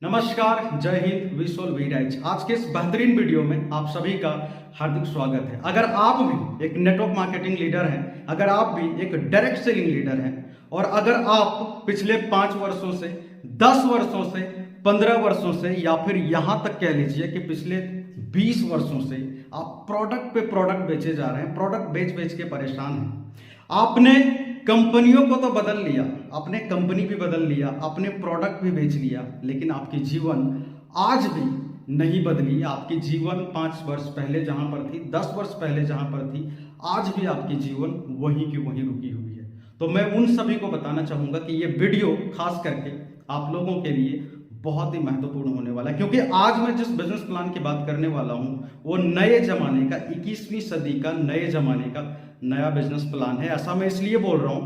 नमस्कार, जय हिंद, विशोल वीराइज। आज के इस बेहतरीन वीडियो में आप सभी का हार्दिक स्वागत है। अगर आप भी एक नेटवर्क मार्केटिंग लीडर हैं, अगर आप भी एक डायरेक्ट सेलिंग लीडर हैं और अगर आप पिछले 5 वर्षों से, 10 वर्षों से, 15 वर्षों से या फिर यहां तक कह लीजिए कि पिछले 20 वर्षों से आप प्रोडक्ट पे प्रोडक्ट बेचे जा रहे हैं, प्रोडक्ट बेच बेच के परेशान हैं, आपने कंपनियों को तो बदल लिया, आपने कंपनी भी बदल लिया, आपने प्रोडक्ट भी बेच लिया, लेकिन आपकी जीवन आज भी नहीं बदली। आपकी जीवन 5 वर्ष पहले जहां पर थी, 10 वर्ष पहले जहां पर थी, आज भी आपकी जीवन वहीं की वहीं रुकी हुई है। तो मैं उन सभी को बताना चाहूंगा कि ये वीडियो खास करके आप लोगों के लिए बहुत ही महत्वपूर्ण होने वाला है, क्योंकि आज मैं जिस बिजनेस प्लान की बात करने वाला हूं वो नए जमाने का, 21वीं सदी का नए जमाने का नया बिजनेस प्लान है। ऐसा मैं इसलिए बोल रहा हूं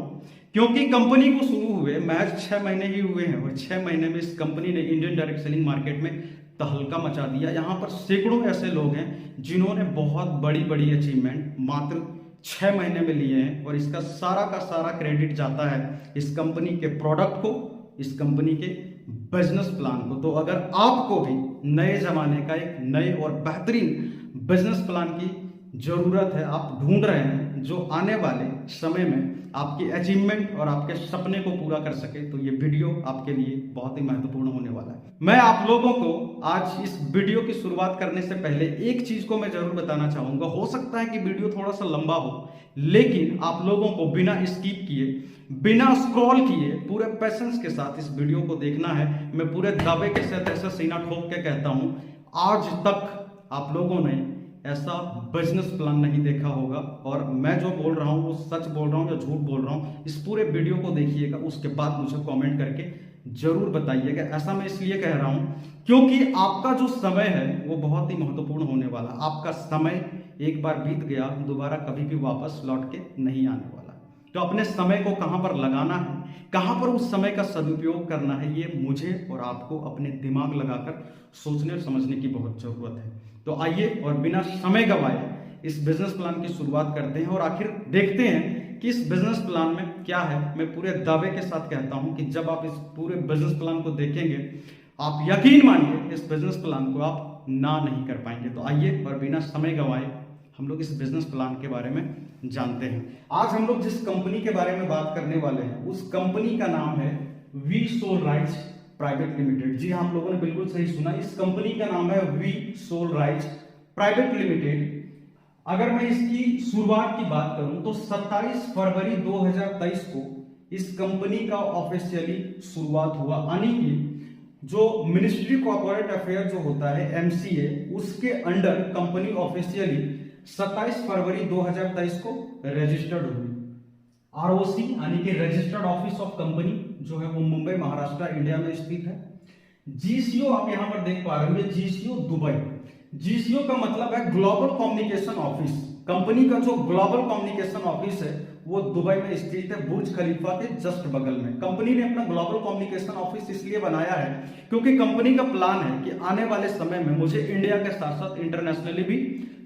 क्योंकि कंपनी को शुरू हुए महज 6 महीने ही हुए हैं और 6 महीने में इस कंपनी ने इंडियन डायरेक्ट सेलिंग मार्केट में तहलका मचा दिया। यहां पर सैकड़ों ऐसे लोग हैं जिन्होंने बहुत बड़ी बड़ी अचीवमेंट मात्र 6 महीने में लिए हैं और इसका सारा का सारा क्रेडिट जाता है इस कंपनी के प्रोडक्ट को, इस कंपनी के बिजनेस प्लान को। तो अगर आपको भी नए जमाने का एक नए और बेहतरीन बिजनेस प्लान की जरूरत है, आप ढूंढ रहे हैं जो आने वाले समय में आपकी अचीवमेंट और आपके सपने को पूरा कर सके, तो ये वीडियो आपके लिए बहुत ही महत्वपूर्ण होने वाला है। मैं आप लोगों को आज इस वीडियो की शुरुआत करने से पहले एक चीज को मैं जरूर बताना चाहूंगा। हो सकता है कि वीडियो थोड़ा सा लंबा हो, लेकिन आप लोगों को बिना स्किप किए, बिना स्क्रॉल किए, पूरे पैशंस के साथ इस वीडियो को देखना है। मैं पूरे दावे के साथ ऐसा सीना ठोक के कहता हूं, आज तक आप लोगों ने ऐसा बिजनेस प्लान नहीं देखा होगा और मैं जो बोल रहा हूं वो सच बोल रहा हूं या झूठ बोल रहा हूं, इस पूरे वीडियो को देखिएगा, उसके बाद मुझे कमेंट करके जरूर बताइएगा। ऐसा मैं इसलिए कह रहा हूं क्योंकि आपका जो समय है वो बहुत ही महत्वपूर्ण होने वाला। आपका समय एक बार बीत गया, दोबारा कभी भी वापस लौट के नहीं आने वाला। तो अपने समय को कहां पर लगाना है, कहां पर उस समय का सदुपयोग करना है, ये मुझे और आपको अपने दिमाग लगाकर सोचने और समझने की बहुत जरूरत है। तो आइए और बिना समय गवाए इस बिजनेस प्लान की शुरुआत करते हैं और आखिर देखते हैं कि इस बिजनेस प्लान में क्या है। मैं पूरे दावे के साथ कहता हूं कि जब आप इस पूरे बिजनेस प्लान को देखेंगे, आप यकीन मानिए इस बिजनेस प्लान को आप ना नहीं कर पाएंगे। तो आइए और बिना समय गवाए हम लोग इस बिजनेस प्लान के बारे में जानते हैं। आज हम लोग जिस कंपनी के बारे में बात करने वाले हैं उस कंपनी का नाम है we soul rise private limited. जी हाँ, आप लोगों ने बिल्कुल सही सुना, इस कंपनी का नाम है we soul rise private Limited. अगर मैं इसकी शुरुआत की बात करूं तो 27 फरवरी 2023 को इस कंपनी का ऑफिशियली शुरुआत हुआ, यानी कि जो मिनिस्ट्री कॉर्पोरेट अफेयर जो होता है MCA, उसके अंडर कंपनी ऑफिशियली 27 फरवरी 2023 को रजिस्टर्ड हुई। ROC यानी कि रजिस्टर्ड ऑफिस ऑफ कंपनी जो है वो मुंबई महाराष्ट्र इंडिया में स्थित है। GCO आप यहां पर देख पा रहे होंगे, GCO दुबई। GCO का मतलब है ग्लोबल कम्युनिकेशन ऑफिस। कंपनी का जो ग्लोबल कम्युनिकेशन ऑफिस है वो दुबई में स्थित है, बुर्ज खलीफा के जस्ट बगल में। कंपनी ने अपना ग्लोबल कम्युनिकेशन ऑफिस इसलिए बनाया है क्योंकि कंपनी का प्लान है कि आने वाले समय में मुझे इंडिया के साथ साथ इंटरनेशनली भी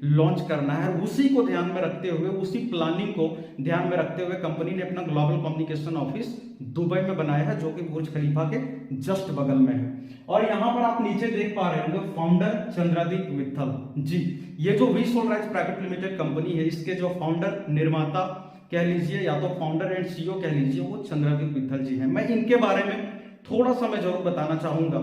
लॉन्च करना है। उसी को ध्यान में रखते हुए, उसी प्लानिंग को ध्यान में रखते हुए कंपनी ने अपना ग्लोबल कम्युनिकेशन ऑफिस दुबई में बनाया है, जो कि बुर्ज खलीफा के जस्ट बगल में है। और यहां पर आप नीचे देख पा रहे होंगे फाउंडर चंद्रदीप मित्तल जी। ये जो V soul rise private Limited company है, इसके जो फाउंडर, निर्माता कह लीजिए या तो फाउंडर एंड CEO कह लीजिए, वो चंद्रदीप मित्तल जी हैं। मैं इनके बारे में थोड़ा सा मैं जरूर बताना चाहूंगा,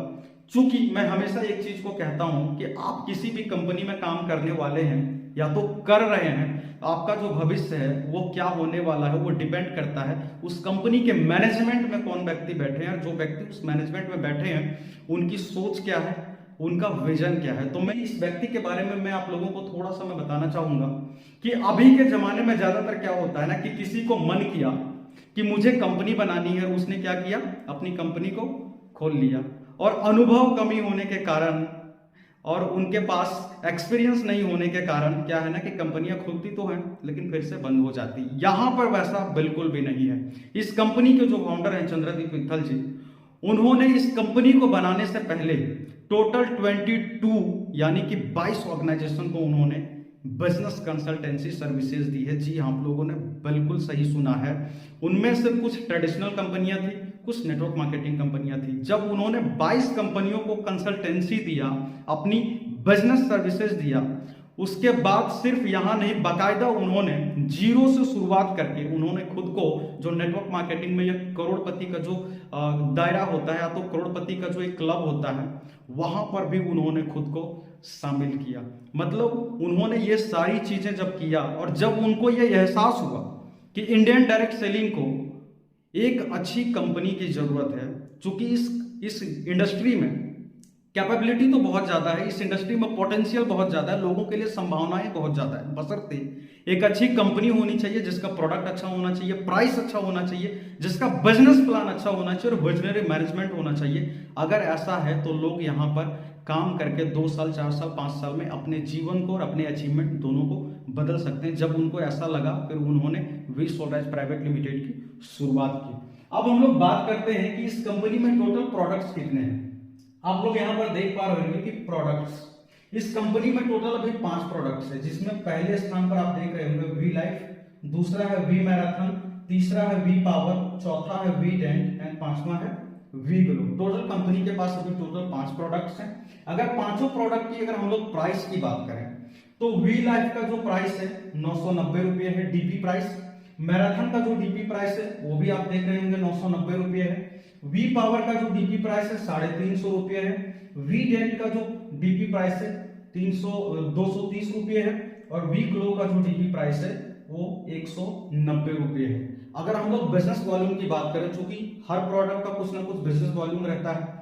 चूंकि मैं हमेशा एक चीज को कहता हूं कि आप किसी भी कंपनी में काम करने वाले हैं या तो कर रहे हैं, आपका जो भविष्य है वो क्या होने वाला है वो डिपेंड करता है उस कंपनी के मैनेजमेंट में कौन व्यक्ति बैठे हैं। जो व्यक्ति उस मैनेजमेंट में बैठे हैं उनकी सोच क्या है, उनका विजन क्या है। तो मैं इस व्यक्ति के बारे में मैं आप लोगों को थोड़ा सा मैं बताना चाहूंगा कि अभी के जमाने में ज्यादातर क्या होता है ना कि किसी को मन किया कि मुझे कंपनी बनानी है, उसने क्या किया, अपनी कंपनी को खोल लिया और अनुभव कमी होने के कारण और उनके पास एक्सपीरियंस नहीं होने के कारण क्या है ना कि कंपनियां खुलती तो हैं लेकिन फिर से बंद हो जाती। यहां पर वैसा बिल्कुल भी नहीं है। इस कंपनी के जो फाउंडर हैं चंद्रदीप मित्तल जी, उन्होंने इस कंपनी को बनाने से पहले टोटल 22 यानी कि 22 ऑर्गेनाइजेशन को उन्होंने बिजनेस कंसल्टेंसी सर्विसेज दी है। जी, आप लोगों ने बिल्कुल सही सुना है। उनमें से कुछ ट्रेडिशनल कंपनियां थी, कुछ नेटवर्क मार्केटिंग कंपनियां थी। जब उन्होंने 22 कंपनियों को कंसल्टेंसी दिया, अपनी बिजनेस सर्विसेज दिया, उसके बाद सिर्फ यहाँ नहीं, बाकायदा उन्होंने जीरो से शुरुआत करके उन्होंने खुद को, जो नेटवर्क मार्केटिंग में एक करोड़पति का जो दायरा होता है या तो करोड़पति का जो एक क्लब होता है, वहां पर भी उन्होंने खुद को शामिल किया। मतलब उन्होंने ये सारी चीजें जब किया और जब उनको ये एहसास हुआ कि इंडियन डायरेक्ट सेलिंग को एक अच्छी कंपनी की जरूरत है, चूंकि इस इंडस्ट्री में कैपेबिलिटी तो बहुत ज्यादा है, इस इंडस्ट्री में पोटेंशियल बहुत ज्यादा है, लोगों के लिए संभावनाएं बहुत ज्यादा है, बशर्ते एक अच्छी कंपनी होनी चाहिए जिसका प्रोडक्ट अच्छा होना चाहिए, प्राइस अच्छा होना चाहिए, जिसका बिजनेस प्लान अच्छा होना चाहिए और विजनरी मैनेजमेंट होना चाहिए। अगर ऐसा है तो लोग यहाँ पर काम करके 2 साल 4 साल 5 साल में अपने जीवन को और अपने अचीवमेंट दोनों को बदल सकते हैं। जब उनको ऐसा लगा फिर उन्होंने वी सोलराइज प्राइवेट लिमिटेड की शुरुआत की। अब हम लोग बात करते हैं कि इस कंपनी में टोटल प्रोडक्ट्स कितने हैं। आप लोग यहाँ पर देख पा रहे होंगे कि प्रोडक्ट्स, इस कंपनी में टोटल अभी 5 प्रोडक्ट्स है, जिसमें पहले स्थान पर आप देख रहे होंगे वी लाइफ, दूसरा है वी मैराथन, तीसरा है वी पावर, चौथा है वी डेंट एंड पांचवा है वी ग्लो। टोटल कंपनी के पास अभी टोटल 5 प्रोडक्ट्स हैं। अगर पांचों प्रोडक्ट की अगर हम लोग प्राइस की बात करें तो वी लाइफ का जो प्राइस है 990 रुपये है डीपी प्राइस। मैराथन का जो डीपी प्राइस है वो भी आप देख रहे होंगे 990 रुपये है। वी पावर का जो डीपी प्राइस है 350 रुपये है। वी डेंट का जो डीपी प्राइस है 230 रुपये है और वी ग्लो का जो डीपी प्राइस है वो 190 रुपये है। अगर हम लोग बिजनेस वॉल्यूम की बात करें, चूंकि हर प्रोडक्ट का कुछ ना कुछ बिजनेस वॉल्यूम रहता है,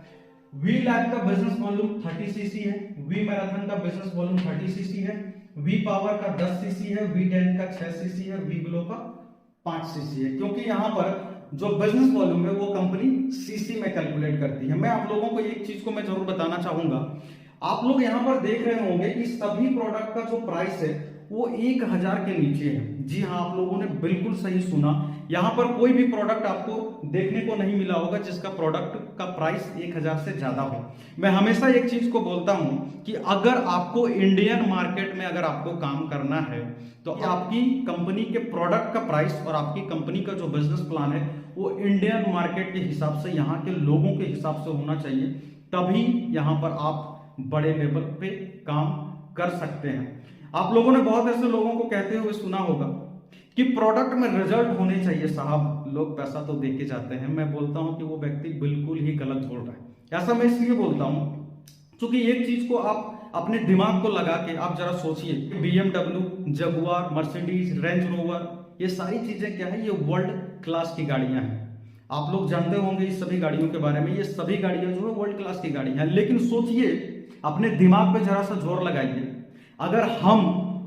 वी लाइफ का बिजनेस वॉल्यूम 30 सीसी है, वी मैराथन का बिजनेस वॉल्यूम 30 सीसी है, वी पावर का 10 सीसी है, वी डेंट का 6 सीसी है, वी ग्लो का 5 सीसी है। क्योंकि यहाँ पर जो बिजनेस वॉल्यूम है वो कंपनी सीसी में कैलकुलेट करती है। मैं आप लोगों को एक चीज को मैं जरूर बताना चाहूंगा, आप लोग यहाँ पर देख रहे होंगे कि सभी प्रोडक्ट का जो प्राइस है वो 1000 के नीचे है। जी हाँ, आप लोगों ने बिल्कुल सही सुना, यहाँ पर कोई भी प्रोडक्ट आपको देखने को नहीं मिला होगा जिसका प्रोडक्ट का प्राइस 1000 से ज्यादा हो। मैं हमेशा एक चीज को बोलता हूं कि अगर आपको इंडियन मार्केट में अगर आपको काम करना है तो आपकी कंपनी के प्रोडक्ट का प्राइस और आपकी कंपनी का जो बिजनेस प्लान है वो इंडियन मार्केट के हिसाब से, यहाँ के लोगों के हिसाब से होना चाहिए, तभी यहाँ पर आप बड़े लेवल पे काम कर सकते हैं। आप लोगों ने बहुत ऐसे लोगों को कहते हुए सुना होगा कि प्रोडक्ट में रिजल्ट होने चाहिए साहब, लोग पैसा तो दे के जाते हैं। मैं बोलता हूं कि वो व्यक्ति बिल्कुल ही गलत बोल रहा है। ऐसा मैं इसलिए बोलता हूं क्योंकि एक चीज को आप अपने दिमाग को लगा के आप जरा सोचिए, BMW, Jaguar, Mercedes, range rover, ये सारी चीजें क्या है, ये वर्ल्ड क्लास की गाड़ियां हैं। आप लोग जानते होंगे इस सभी गाड़ियों के बारे में, ये सभी गाड़ियां जो है वर्ल्ड क्लास की गाड़ियां हैं। लेकिन सोचिए, अपने दिमाग पे जरा सा जोर लगाइए, अगर हम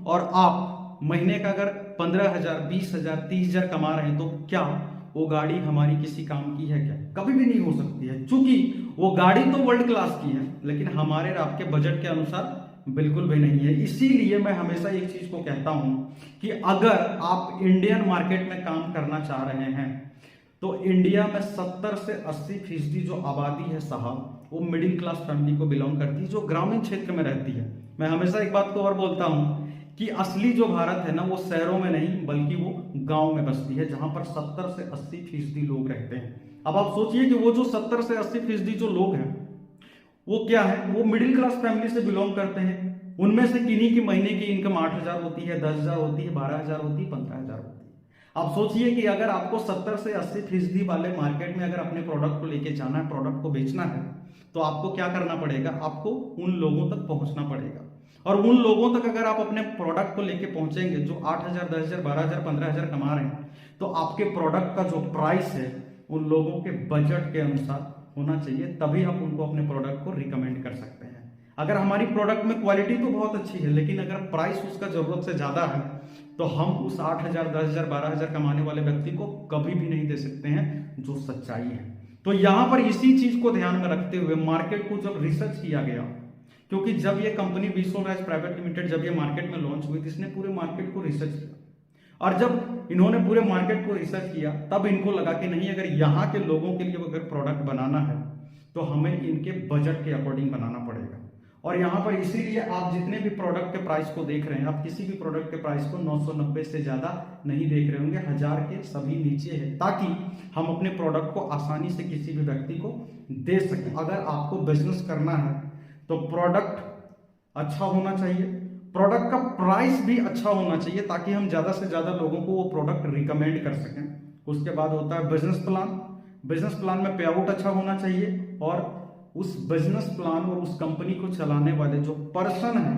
और आप महीने का अगर 15,000, 20,000, 30,000 कमा रहे हैं तो क्या वो गाड़ी हमारी किसी काम की है? क्या कभी भी नहीं हो सकती है, क्योंकि वो गाड़ी तो वर्ल्ड क्लास की है लेकिन हमारे और आपके बजट के अनुसार बिल्कुल भी नहीं है। इसीलिए मैं हमेशा एक चीज को कहता हूं कि अगर आप इंडियन मार्केट में काम करना चाह रहे हैं तो इंडिया में 70 से 80% जो आबादी है साहब, वो मिडिल क्लास फैमिली को बिलोंग करती है, जो ग्रामीण क्षेत्र में रहती है। मैं हमेशा एक बात को और बोलता हूं कि असली जो भारत है ना, वो शहरों में नहीं बल्कि वो गांव में बसती है, जहां पर 70 से 80% लोग रहते हैं। अब आप सोचिए कि वो जो 70 से 80% जो लोग हैं वो क्या है, वो मिडिल क्लास फैमिली से बिलोंग करते हैं। उनमें से किन्हीं की महीने की इनकम 8,000 होती है, 10,000 होती है, 12,000 होती है, 15,000 होती है। आप सोचिए कि अगर आपको 70 से 80% वाले मार्केट में अगर अपने प्रोडक्ट को लेके जाना है, प्रोडक्ट को बेचना है, तो आपको क्या करना पड़ेगा, आपको उन लोगों तक पहुंचना पड़ेगा। और उन लोगों तक अगर आप अपने प्रोडक्ट को लेके पहुंचेंगे जो 8,000, 10,000, 12,000, 15,000 कमा रहे हैं, तो आपके प्रोडक्ट का जो प्राइस है उन लोगों के बजट के अनुसार होना चाहिए, तभी हम उनको अपने प्रोडक्ट को रिकमेंड कर सकते हैं। अगर हमारी प्रोडक्ट में क्वालिटी तो बहुत अच्छी है लेकिन अगर प्राइस उसका जरूरत से ज्यादा है तो हम उस 8,000, 10,000, 12,000 कमाने वाले व्यक्ति को कभी भी नहीं दे सकते हैं, जो सच्चाई है। तो यहां पर इसी चीज को ध्यान में रखते हुए मार्केट को जब रिसर्च किया गया, क्योंकि जब ये company V Solrise Private Limited जब ये मार्केट में लॉन्च हुई, इसने पूरे मार्केट को रिसर्च किया और जब इन्होंने पूरे मार्केट को रिसर्च किया तब इनको लगा कि नहीं, अगर यहाँ के लोगों के लिए अगर प्रोडक्ट बनाना है तो हमें इनके बजट के अकॉर्डिंग बनाना पड़ेगा। और यहाँ पर इसीलिए आप जितने भी प्रोडक्ट के प्राइस को देख रहे हैं, आप किसी भी प्रोडक्ट के प्राइस को 990 से ज्यादा नहीं देख रहे होंगे, 1000 के सभी नीचे है, ताकि हम अपने प्रोडक्ट को आसानी से किसी भी व्यक्ति को दे सकें। अगर आपको बिजनेस करना है तो प्रोडक्ट अच्छा होना चाहिए, प्रोडक्ट का प्राइस भी अच्छा होना चाहिए, ताकि हम ज्यादा से ज्यादा लोगों को वो प्रोडक्ट रिकमेंड कर सकें। उसके बाद होता है बिजनेस प्लान। बिजनेस प्लान में पे आउट अच्छा होना चाहिए, और उस बिजनेस प्लान और उस कंपनी को चलाने वाले जो पर्सन है,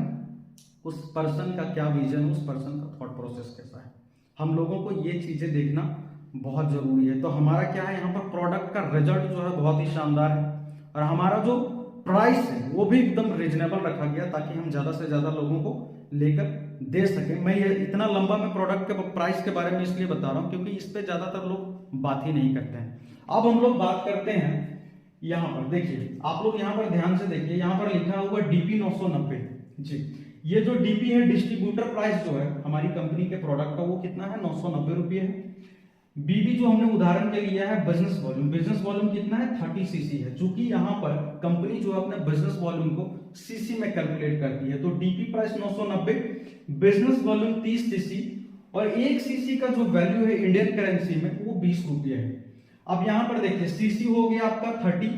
उस पर्सन का क्या विजन, उस पर्सन का थॉट प्रोसेस कैसा है, हम लोगों को ये चीजें देखना बहुत जरूरी है। तो हमारा क्या है, यहाँ पर प्रोडक्ट का रिजल्ट जो है बहुत ही शानदार है, और हमारा जो प्राइस है वो भी एकदम रीजनेबल रखा गया, ताकि हम ज्यादा से ज्यादा लोगों को लेकर दे सके। मैं ये इतना लंबा मैं प्रोडक्ट के प्राइस के बारे में इसलिए बता रहा हूँ क्योंकि इस पे ज्यादातर लोग बात ही नहीं करते हैं। अब हम लोग बात करते हैं, यहाँ पर देखिए, आप लोग यहाँ पर ध्यान से देखिए, यहाँ पर लिखा हुआ DP 990 जी। ये जो DP है, डिस्ट्रीब्यूटर प्राइस जो है हमारी कंपनी के प्रोडक्ट का, वो कितना है, 990 रुपये है। BB जो हमने उदाहरण के लिया है बिजनेस वॉल्यूम, बिजनेस वॉल्यूम कितना है, 30 cc है, चूंकि यहाँ पर कंपनी जो है अपने बिजनेस वॉल्यूम को सीसी में कैलकुलेट करती है। तो DP price 990, business volume 30 cc, और 1 cc का जो वैल्यू है इंडियन करेंसी में वो 20 रुपये है। अब यहां पर देखिए, सीसी हो गया आपका 30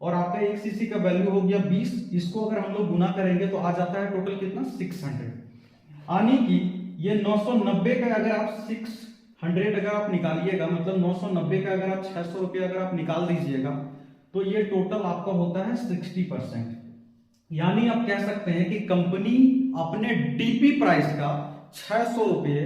और आपका 1 सीसी का वैल्यू हो गया 20। इसको अगर हम लोग गुना करेंगे तो आ जाता है टोटल कितना, 600। यानी कि ये 990 का अगर आप 600 अगर आप निकालिएगा, मतलब 990 का अगर आप 600 रुपये अगर आप निकाल दीजिएगा, तो ये टोटल आपका होता है 60%। यानी आप कह सकते हैं कि कंपनी अपने डीपी प्राइस का 600 रुपये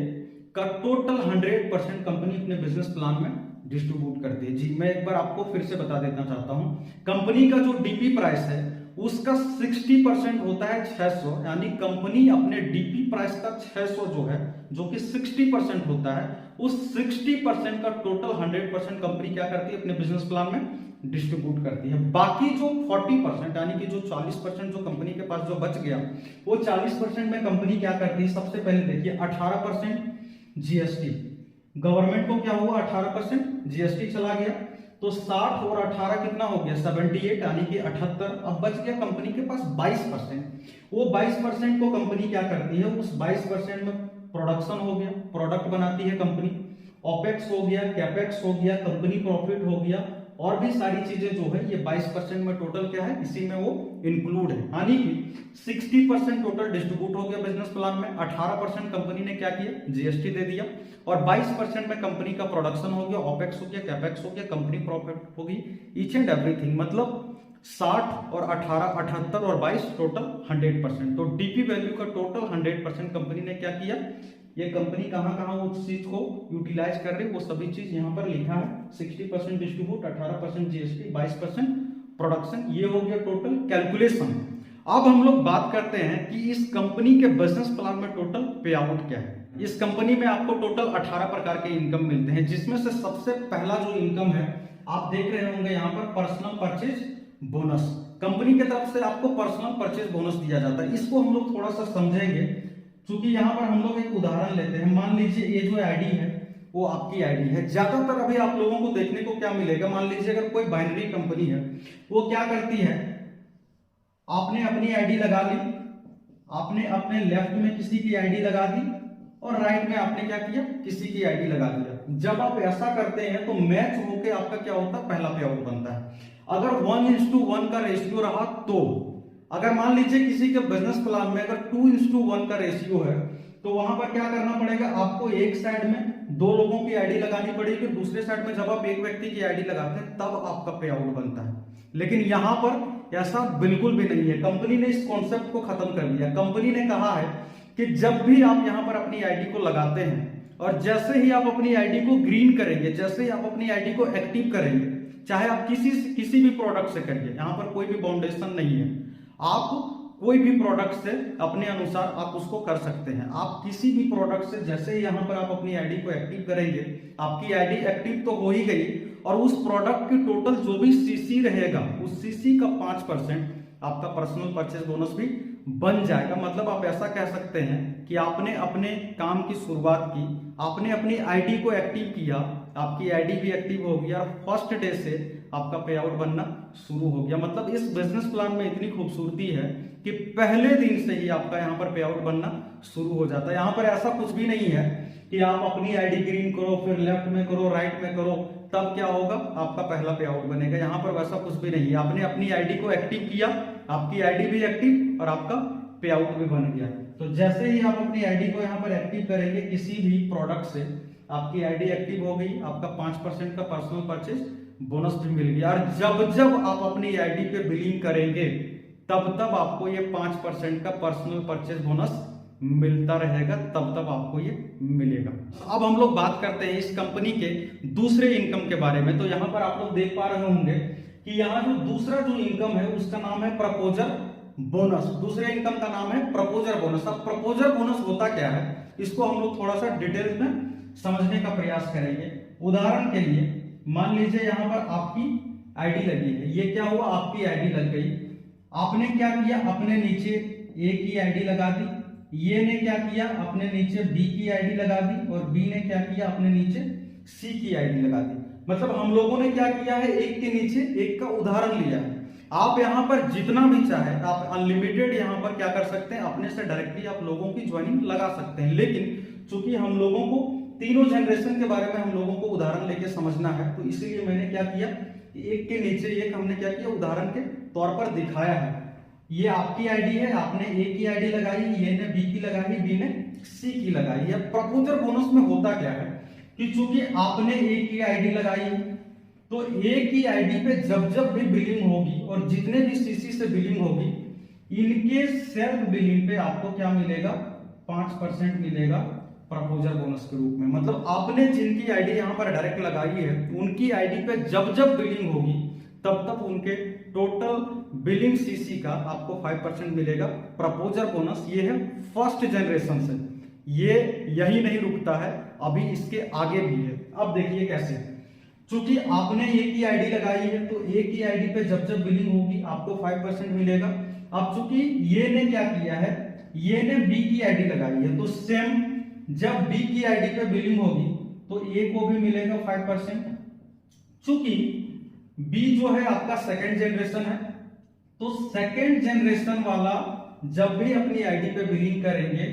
का टोटल 100% कंपनी अपने बिजनेस प्लान में डिस्ट्रीब्यूट करती है। जी मैं एक बार आपको फिर से बता देना चाहता हूं, कंपनी का जो डीपी प्राइस है उसका 60% होता है 600, यानी कंपनी अपने डीपी प्राइस का 600 जो है, जो कि 60% होता है, उस 60% का टोटल 100% कंपनी क्या करती है, अपने बिजनेस प्लान में डिस्ट्रीब्यूट करती है। बाकी जो 40% यानी कि जो 40% जो कंपनी के पास जो बच गया, वो 40% में कंपनी क्या करती है, सबसे पहले देखिए 18% जीएसटी, गवर्नमेंट को क्या हुआ, 18% जीएसटी चला गया, तो 60 और 18 कितना हो गया, 78 यानी कि 78। अब बच गया कंपनी के पास 22%। वो 22% को कंपनी क्या करती है, उस 22% में प्रोडक्शन हो गया, प्रोडक्ट बनाती है कंपनी, ओपेक्स हो गया, कैपेक्स हो गया, कंपनी प्रॉफिट हो गया, और भी सारी चीजें जो है ये 22% में टोटल क्या है, इसी में वो इंक्लूड है। यानी कि 60% टोटल डिस्ट्रीब्यूट हो गया बिजनेस प्लान में, 18% कंपनी ने क्या किया, जीएसटी दे दिया, और 22% में कंपनी का प्रोडक्शन हो गया, ओपेक्स हो गया, कैपेक्स हो गया, कंपनी प्रॉफिट होगी, ईच एंड एवरीथिंग। मतलब 60 और 18, 78 और 22 टोटल 100%। तो डीपी वैल्यू का टोटल 100% कंपनी ने क्या किया, ये कंपनी कहां कहां उस चीज को यूटिलाइज कर रही है वो सभी चीज यहां पर लिखा है। 60% डिस्ट्रीब्यूट, 18% जीएसटी, 22% प्रोडक्शन, ये हो गया टोटल कैलकुलेशन। अब हम लोग बात करते हैं कि इस कंपनी के बिजनेस प्लान में टोटल पे आउट क्या है। इस कंपनी में आपको टोटल 18 प्रकार के इनकम मिलते हैं, जिसमें से सबसे पहला जो इनकम है आप देख रहे होंगे यहाँ पर, पर्सनल परचेज बोनस। कंपनी की तरफ से आपको पर्सनल परचेज बोनस दिया जाता है। इसको हम लोग थोड़ा सा समझेंगे, क्योंकि यहाँ पर हम लोग एक उदाहरण लेते हैं। मान लीजिए ये जो आईडी है वो आपकी आईडी है। ज्यादातर अभी आप लोगों को देखने को क्या मिलेगा, मान लीजिए अगर कोई बाइनरी कंपनी है, वो क्या करती है, आपने अपनी आईडी लगा ली, आपने अपने लेफ्ट में किसी की आईडी लगा दी, और राइट में आपने क्या किया, किसी की आईडी लगा दिया। जब आप ऐसा करते हैं तो मैच होके आपका क्या होता है, पहला पे आउट बनता है। अगर 1:1 का रेशियो रहा तो, अगर मान लीजिए किसी के बिजनेस प्लान में अगर 2:1 का रेशियो है, तो वहां पर क्या करना पड़ेगा, आपको एक साइड में 2 लोगों की आईडी लगानी पड़ेगी, दूसरे साइड में जब आप एक व्यक्ति की आईडी लगाते हैं तब आपका पे आउट बनता है। लेकिन यहां पर ऐसा बिल्कुल भी नहीं है, कंपनी ने इस कॉन्सेप्ट को खत्म कर दिया। कंपनी ने कहा है कि जब भी आप यहां पर अपनी आईडी को लगाते हैं, और जैसे ही आप अपनी आईडी को ग्रीन करेंगे, जैसे ही आप अपनी आईडी को एक्टिव करेंगे, चाहे आप किसी भी प्रोडक्ट से करिए, यहां पर कोई भी बाउंडेशन नहीं है, आप कोई भी प्रोडक्ट से अपने अनुसार आप उसको कर सकते हैं। आप किसी भी प्रोडक्ट से जैसे ही यहां पर आप अपनी आईडी को एक्टिव करेंगे, आपकी आईडी एक्टिव तो हो ही गई, और उस प्रोडक्ट की टोटल जो भी सीसी रहेगा, उस सीसी का 5% आपका पर्सनल परचेज बोनस भी बन जाएगा। मतलब आप ऐसा कह सकते हैं कि आपने अपने काम की शुरुआत की, आपने अपनी आईडी को एक्टिव किया, आपकी आईडी भी एक्टिव हो गई, और फर्स्ट डे से आपका पे आउट बनना शुरू हो गया। मतलब इस बिजनेस प्लान में इतनी खूबसूरती है कि पहले दिन से ही आपका यहाँ पर पे आउट बनना शुरू हो जाता है। यहाँ पर ऐसा कुछ भी नहीं है कि आप अपनी आईडी ग्रीन करो, फिर लेफ्ट में करो, राइट में करो, तब क्या होगा, आपका पहला पे आउट बनेगा। यहाँ पर वैसा कुछ भी नहीं है। आपने अपनी आईडी को एक्टिव किया, आपकी आईडी भी एक्टिव और आपका पे आउट भी बन गया। तो जैसे ही आप अपनी आईडी को यहाँ पर एक्टिव करेंगे किसी भी प्रोडक्ट से, आपकी आईडी एक्टिव हो गई, आपका 5% का पर्सनल परचेज बोनस भी मिल गया। और जब जब आप अपनी आईडी पे बिलिंग करेंगे तब तब आपको ये 5% का पर्सनल परचेज बोनस मिलता रहेगा, तब तब आपको ये मिलेगा। अब हम लोग बात करते हैं इस कंपनी के दूसरे इनकम के बारे में। तो यहाँ पर आप लोग देख पा रहे होंगे कि यहाँ जो दूसरा जो इनकम है उसका नाम है प्रपोजर बोनस। दूसरे इनकम का नाम है प्रपोजर बोनस। अब प्रपोजर बोनस होता क्या है, इसको हम लोग थोड़ा सा डिटेल में समझने का प्रयास करेंगे। उदाहरण के लिए मान लीजिए यहाँ पर आपकी आईडी लगी है, ये क्या हुआ, आपकी आईडी लग गई। आपने क्या किया, अपने नीचे ए की आईडी लगा दी, ये ने क्या किया, अपने नीचे बी की आईडी लगा दी, और बी ने क्या किया, अपने नीचे सी की आईडी लगा दी। मतलब हम लोगों ने क्या किया है, एक के नीचे एक का उदाहरण लिया है। आप यहाँ पर जितना भी चाहे आप अनलिमिटेड यहाँ पर क्या कर सकते हैं, अपने से डायरेक्टली आप लोगों की ज्वाइनिंग लगा सकते हैं। लेकिन चूंकि हम लोगों को तीनों जनरेशन के बारे में हम लोगों को उदाहरण लेके समझना है, तो इसीलिए मैंने क्या किया, एक के नीचे एक हमने क्या किया, उदाहरण के तौर पर दिखाया है। ये आपकी आईडी है, आपने ए की आईडी लगाई, ये ने बी की लगाई, बी ने सी की लगाई है। प्रपोजर बोनस में होता क्या है कि चूंकि आपने ए की आईडी लगाई है, तो ए की आईडी पे जब जब भी बिलिंग होगी और जितने भी सीसी से बिलिंग होगी, इनके सेल्फ बिलिंग पे आपको क्या मिलेगा, 5% मिलेगा प्रपोजर बोनस के रूप में। मतलब आपने जिनकी आईडी यहाँ पर डायरेक्ट लगाई है, उनकी आईडी पे जब जब बिलिंग होगी तब तक उनके टोटल बिलिंग सीसी का आपको 5% मिलेगा प्रपोजर बोनस। ये है फर्स्ट जनरेशन से, ये यही नहीं रुकता है, अभी इसके आगे भी है। अब देखिए कैसे, चूंकि आपने ए की आईडी लगाई है, तो ए की आईडी पे जब जब बिलिंग होगी आपको 5% मिलेगा। अब चूंकि ये ने क्या किया है, ये ने बी की आईडी लगाई है, तो सेम जब बी की आईडी पे बिलिंग होगी तो ए को भी मिलेगा 5%। चूंकि बी जो है आपका सेकेंड जनरेशन है, तो सेकेंड जनरेशन वाला जब भी अपनी आईडी पे बिलिंग करेंगे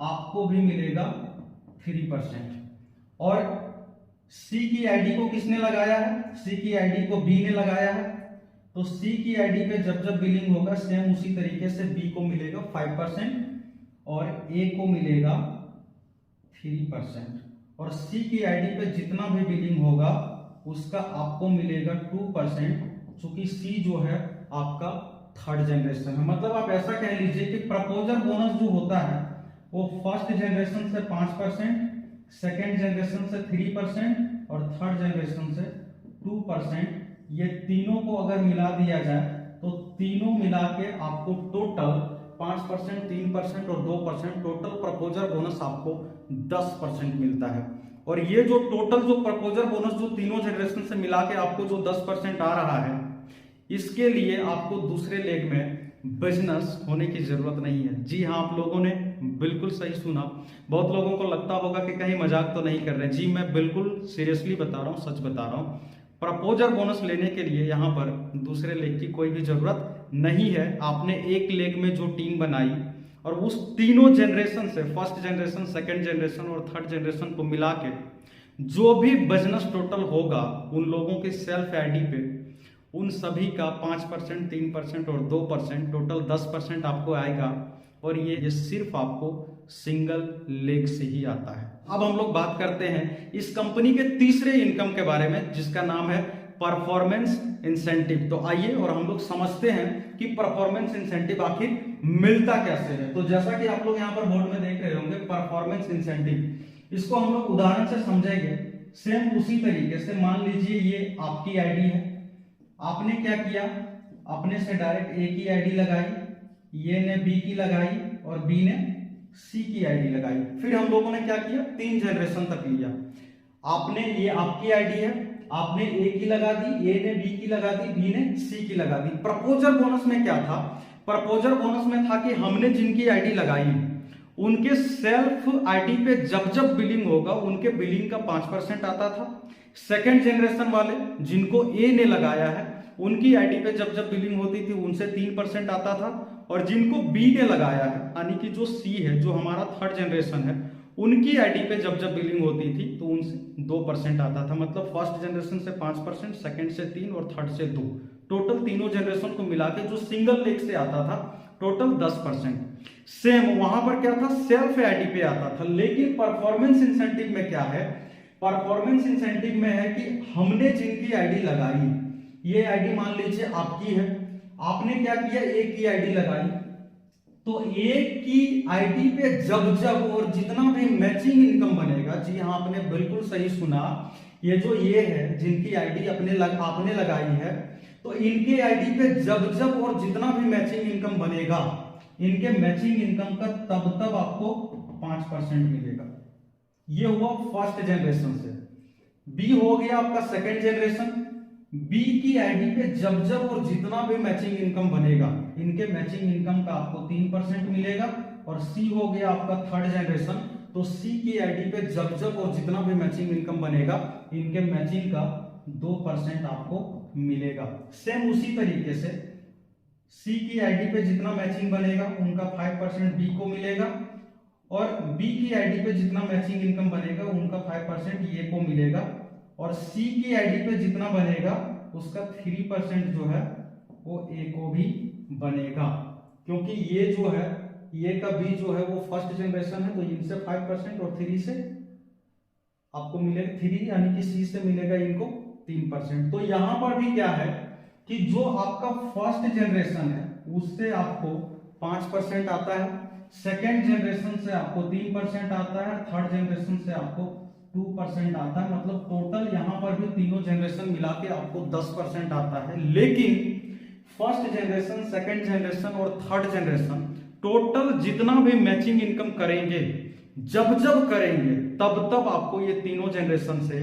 आपको भी मिलेगा 3%। और सी की आईडी को किसने लगाया है, सी की आईडी को बी ने लगाया है, तो सी की आईडी पे जब जब बिलिंग होगा सेम उसी तरीके से बी को मिलेगा 5% और ए को मिलेगा 3%। और सी की आईडी पे जितना भी बिलिंग होगा उसका आपको मिलेगा 2%, चूंकि सी जो है आपका थर्ड जनरेशन है। मतलब आप ऐसा कह लीजिए कि प्रपोजर बोनस जो होता है वो फर्स्ट जनरेशन से 5%, सेकेंड जनरेशन से 3% और थर्ड जनरेशन से 2%। ये तीनों को अगर मिला दिया जाए तो तीनों मिला के आपको टोटल 5%, 3% और 2%, टोटल प्रपोजर बोनस आपको 10% मिलता है। और ये जो टोटल जो प्रपोजर बोनस जो तीनों जनरेशन से मिला के आपको जो 10% आ रहा है, इसके लिए आपको दूसरे लेग में बिजनेस होने की जरूरत नहीं है। जी हाँ, आप लोगों ने बिल्कुल सही सुना। बहुत लोगों को लगता होगा कि कहीं मजाक तो नहीं कर रहे। जी मैं बिल्कुल सीरियसली बता रहा हूँ, सच बता रहा हूँ। प्रपोजर बोनस लेने के लिए यहाँ पर दूसरे लेग की कोई भी जरूरत नहीं है। आपने एक लेग में जो टीम बनाई और उस तीनों जनरेशन से, फर्स्ट जनरेशन, सेकेंड जनरेशन और थर्ड जनरेशन को मिला के जो भी बिजनेस टोटल होगा उन लोगों के सेल्फ आईडी पे, उन सभी का 5%, 3% और 2%, टोटल 10% आपको आएगा। और ये सिर्फ आपको सिंगल लेग से ही आता है। अब हम लोग बात करते हैं इस कंपनी के तीसरे इनकम के बारे में, जिसका नाम है परफॉर्मेंस इंसेंटिव। तो आइए और हम लोग समझते हैं कि परफॉर्मेंस इंसेंटिव आखिर मिलता कैसे है। तो जैसा कि आप लोग यहाँ पर बोर्ड में देख रहे होंगे परफॉर्मेंस इंसेंटिव, इसको हम लोग उदाहरण से समझेंगे। सेम उसी तरीके से मान लीजिए ये आपकी आईडी है, आपने क्या किया, अपने से डायरेक्ट ए की आईडी लगाई, ये ने बी की लगाई और बी ने सी की आईडी लगाई। फिर हम लोगों ने क्या किया, 3 जनरेशन तक लिया। आपने, ये आपकी आईडी है, आपने ए की लगा दी, ए ने बी की लगा दी, बी ने सी की लगा दी। प्रपोजर बोनस में क्या था, प्रपोजर बोनस में था कि हमने जिनकी आईडी लगाई उनके सेल्फ आईडी पे जब जब बिलिंग होगा उनके बिलिंग का 5% आता था। सेकंड जनरेशन वाले जिनको ए ने लगाया है उनकी आईडी पे जब जब बिलिंग होती थी उनसे 3% आता था, और जिनको बी ने लगाया है यानी कि जो सी है, जो हमारा थर्ड जनरेशन है, उनकी आईडी पे जब जब बिलिंग होती थी तो उनसे 2% आता था। मतलब फर्स्ट जनरेशन से 5%, सेकंड से 3 और थर्ड से 2, टोटल तीनों जनरेशन को मिला के जो सिंगल लेग से आता था टोटल 10%। सेम वहां पर क्या था, सेल्फ आईडी पे आता था। लेकिन परफॉर्मेंस इंसेंटिव में क्या है, परफॉर्मेंस इंसेंटिव में है कि हमने जिनकी आईडी लगाई, ये आईडी मान लीजिए आपकी है, आपने क्या किया, एक की आईडी लगाई, तो एक की आईडी पे जब जब और जितना भी मैचिंग इनकम बनेगा, जी हाँ आपने बिल्कुल सही सुना, ये जो ये है जिनकी आईडी आपने लगाई है, तो इनके आईडी पे जब जब और जितना भी मैचिंग इनकम बनेगा, इनके मैचिंग इनकम का तब तब आपको 5% मिलेगा। ये हुआ फर्स्ट जनरेशन से। बी हो गया आपका सेकंड जनरेशन। बी की आईडी पे जब जब और जितना भी मैचिंग इनकम बनेगा, इनके मैचिंग इनकम का आपको 3% मिलेगा। और सी हो गया आपका थर्ड जनरेशन, तो सी की आईडी पे जब जब और जितना भी मैचिंग इनकम बनेगा, इनके मैचिंग का 2% आपको मिलेगा। सेम उसी तरीके से सी की आईडी पे जितना मैचिंग बनेगा उनका 5% बी को मिलेगा, और बी की आईडी पे जितना मैचिंग इनकम बनेगा उनका 5% ए को मिलेगा, और सी की आईडी पे जितना बनेगा उसका 3% जो है वो ए को भी बनेगा। क्योंकि ये जो है, ये का बी जो है वो फर्स्ट जनरेशन है, तो इनसे 5% और 3 से आपको मिलेगा 3, यानी कि सी से मिलेगा इनको 3%। तो यहां पर भी क्या है कि जो आपका फर्स्ट जनरेशन है उससे आपको 5% आता है, सेकेंड जनरेशन से आपको 3% आता है, थर्ड जनरेशन से आपको 2% आता है। मतलब टोटल यहां पर भी तीनों जनरेशन मिला के आपको 10% आता है। लेकिन फर्स्ट जनरेशन, सेकेंड जनरेशन और थर्ड जनरेशन टोटल जितना भी मैचिंग इनकम करेंगे, जब जब करेंगे, तब तब आपको ये तीनों जनरेशन से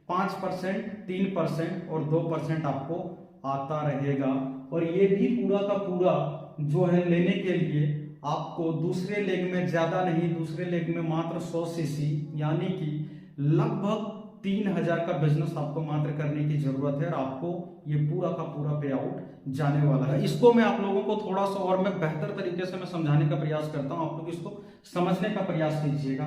5%, 3% और 2% आपको आता रहेगा। और ये भी पूरा का पूरा जो है लेने के लिए आपको दूसरे लेग में ज्यादा नहीं, दूसरे लेग में मात्र 100 सीसी यानी कि लगभग 3000 का बिजनेस आपको मात्र करने की जरूरत है, और आपको ये पूरा का पूरा पे आउट जाने वाला है। इसको मैं आप लोगों को थोड़ा सा और मैं बेहतर तरीके से मैं समझाने का प्रयास करता हूं, आप लोग इसको समझने का प्रयास कीजिएगा।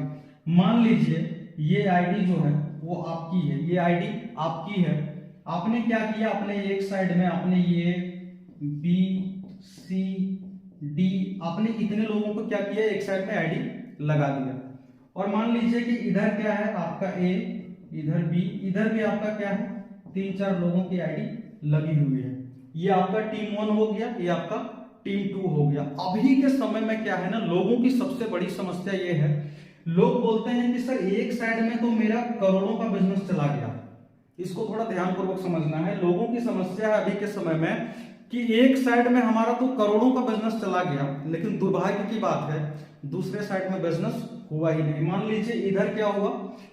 मान लीजिए ये आईडी जो है वो आपकी है, ये आईडी आपकी है, आपने क्या किया, आपने एक साइड में आपने ये बी सी डी, आपने इतने लोगों को क्या किया, एक साइड में आईडी लगा दिया। और मान लीजिए कि इधर क्या है आपका ए, इधर बी, इधर भी आपका क्या है, 3-4 लोगों की आईडी लगी हुई है। ये आपका टीम 1 हो गया, ये आपका टीम 2 हो गया। अभी के समय में क्या है ना, लोगों की सबसे बड़ी समस्या ये है, लोग बोलते हैं कि सर एक साइड में तो मेरा करोड़ों का बिजनेस चला गया। इसको थोड़ा ध्यानपूर्वक समझना है। लोगों की समस्या है अभी के समय में कि एक साइड में हमारा तो करोड़ों का बिजनेस चला गया, लेकिन दुर्भाग्य की बात है दूसरे साइड में बिजनेस हुआ ही नहीं। मान लीजिए इधर क्या हुआ,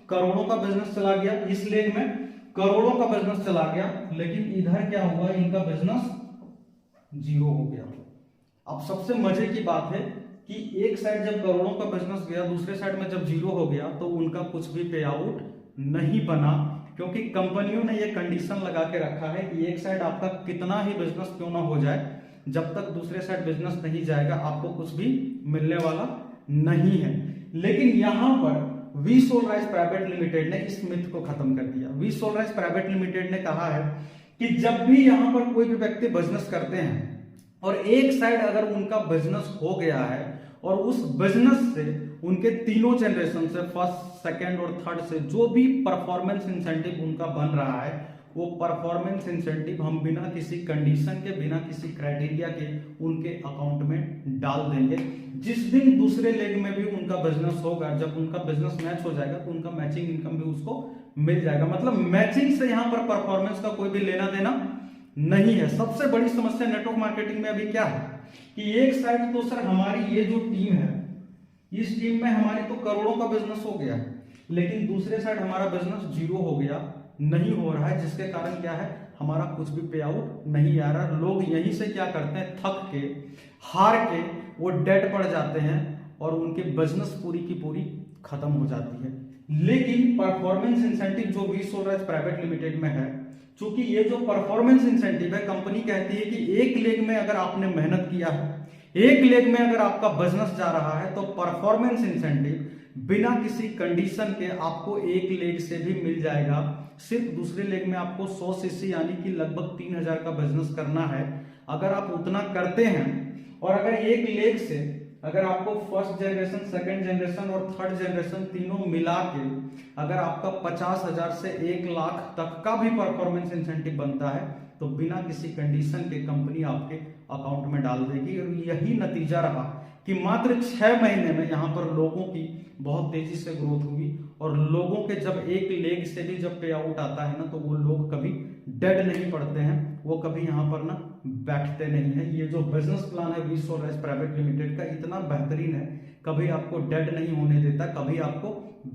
करोड़ों का बिजनेस चला गया, इस लेग में करोड़ों का बिजनेस चला गया, लेकिन इधर क्या हुआ, इनका बिजनेस 0 हो गया। अब सबसे मजे की बात है कि एक साइड जब करोड़ों का बिजनेस गया, दूसरे साइड में जब 0 हो गया, तो उनका कुछ भी पे आउट नहीं बना, क्योंकि कंपनियों ने ये कंडीशन लगा के रखा है कि एक साइड आपका कितना ही बिजनेस क्यों ना हो जाए, जब तक दूसरे साइड बिजनेस नहीं जाएगा आपको कुछ भी मिलने वाला नहीं है। लेकिन यहां पर वी सोलराइज प्राइवेट लिमिटेड ने इस मिथ को खत्म कर दिया। वी सोलराइज प्राइवेट लिमिटेड ने कहा है कि जब भी यहां पर कोई भी व्यक्ति बिजनेस करते हैं और एक साइड अगर उनका बिजनेस हो गया है और उस बिजनेस से उनके तीनों जनरेशन से, फर्स्ट, सेकंड और थर्ड से जो भी परफॉर्मेंस इंसेंटिव उनका बन रहा है, वो परफॉर्मेंस इंसेंटिव हम बिना किसी कंडीशन के, बिना किसी क्राइटेरिया के उनके अकाउंट में डाल देंगे। जिस दिन दूसरे लेग में भी उनका बिजनेस होगा, जब उनका बिजनेस मैच हो जाएगा, तो उनका मैचिंग इनकम भी उसको मिल जाएगा। मतलब मैचिंग से यहाँ पर परफॉर्मेंस का कोई भी लेना देना नहीं है। सबसे बड़ी समस्या नेटवर्क मार्केटिंग में अभी क्या है कि एक साइड तो सर हमारी ये जो टीम है, इस टीम में हमारी तो करोड़ों का बिजनेस हो गया है, लेकिन दूसरे साइड हमारा बिजनेस 0 हो गया, नहीं हो रहा है, जिसके कारण क्या है, हमारा कुछ भी पे आउट नहीं आ रहा। लोग यहीं से क्या करते हैं, थक के, हार के वो डेड पड़ जाते हैं और उनके बिजनेस पूरी की पूरी खत्म हो जाती है। लेकिन परफॉर्मेंस इंसेंटिव जो वी सोलराइज प्राइवेट लिमिटेड में है, चूंकि ये जो परफॉर्मेंस इंसेंटिव है, कंपनी कहती है कि एक लेग में अगर आपने मेहनत किया है, एक लेग में अगर आपका बिजनेस जा रहा है, तो परफॉर्मेंस इंसेंटिव बिना किसी कंडीशन के आपको एक लेग से भी मिल जाएगा। सिर्फ दूसरे लेग में आपको 100 सीसी यानी कि लगभग 3000 का बिजनेस करना है। अगर आप उतना करते हैं और अगर एक लेग से अगर आपको फर्स्ट जनरेशन, सेकंड जनरेशन और थर्ड जनरेशन तीनों मिला के अगर आपका 50,000 से 1 लाख तक का भी परफॉर्मेंस इंसेंटिव बनता है, तो बिना किसी कंडीशन के कंपनी आपके अकाउंट में डाल देगी। और यही नतीजा रहा कि मात्र 6 महीने में यहाँ पर लोगों की बहुत तेजी से ग्रोथ हुई और लोगों के जब एक लेग से भी जब पे आउट आता है ना, तो वो लोग कभी डेड नहीं पड़ते हैं, वो कभी यहाँ पर ना बैठते नहीं है। ये जो बिजनेस प्लान है वी सोलराइज प्राइवेट लिमिटेड का इतना बेहतरीन है, कभी आपको डेड नहीं होने देता, कभी आपको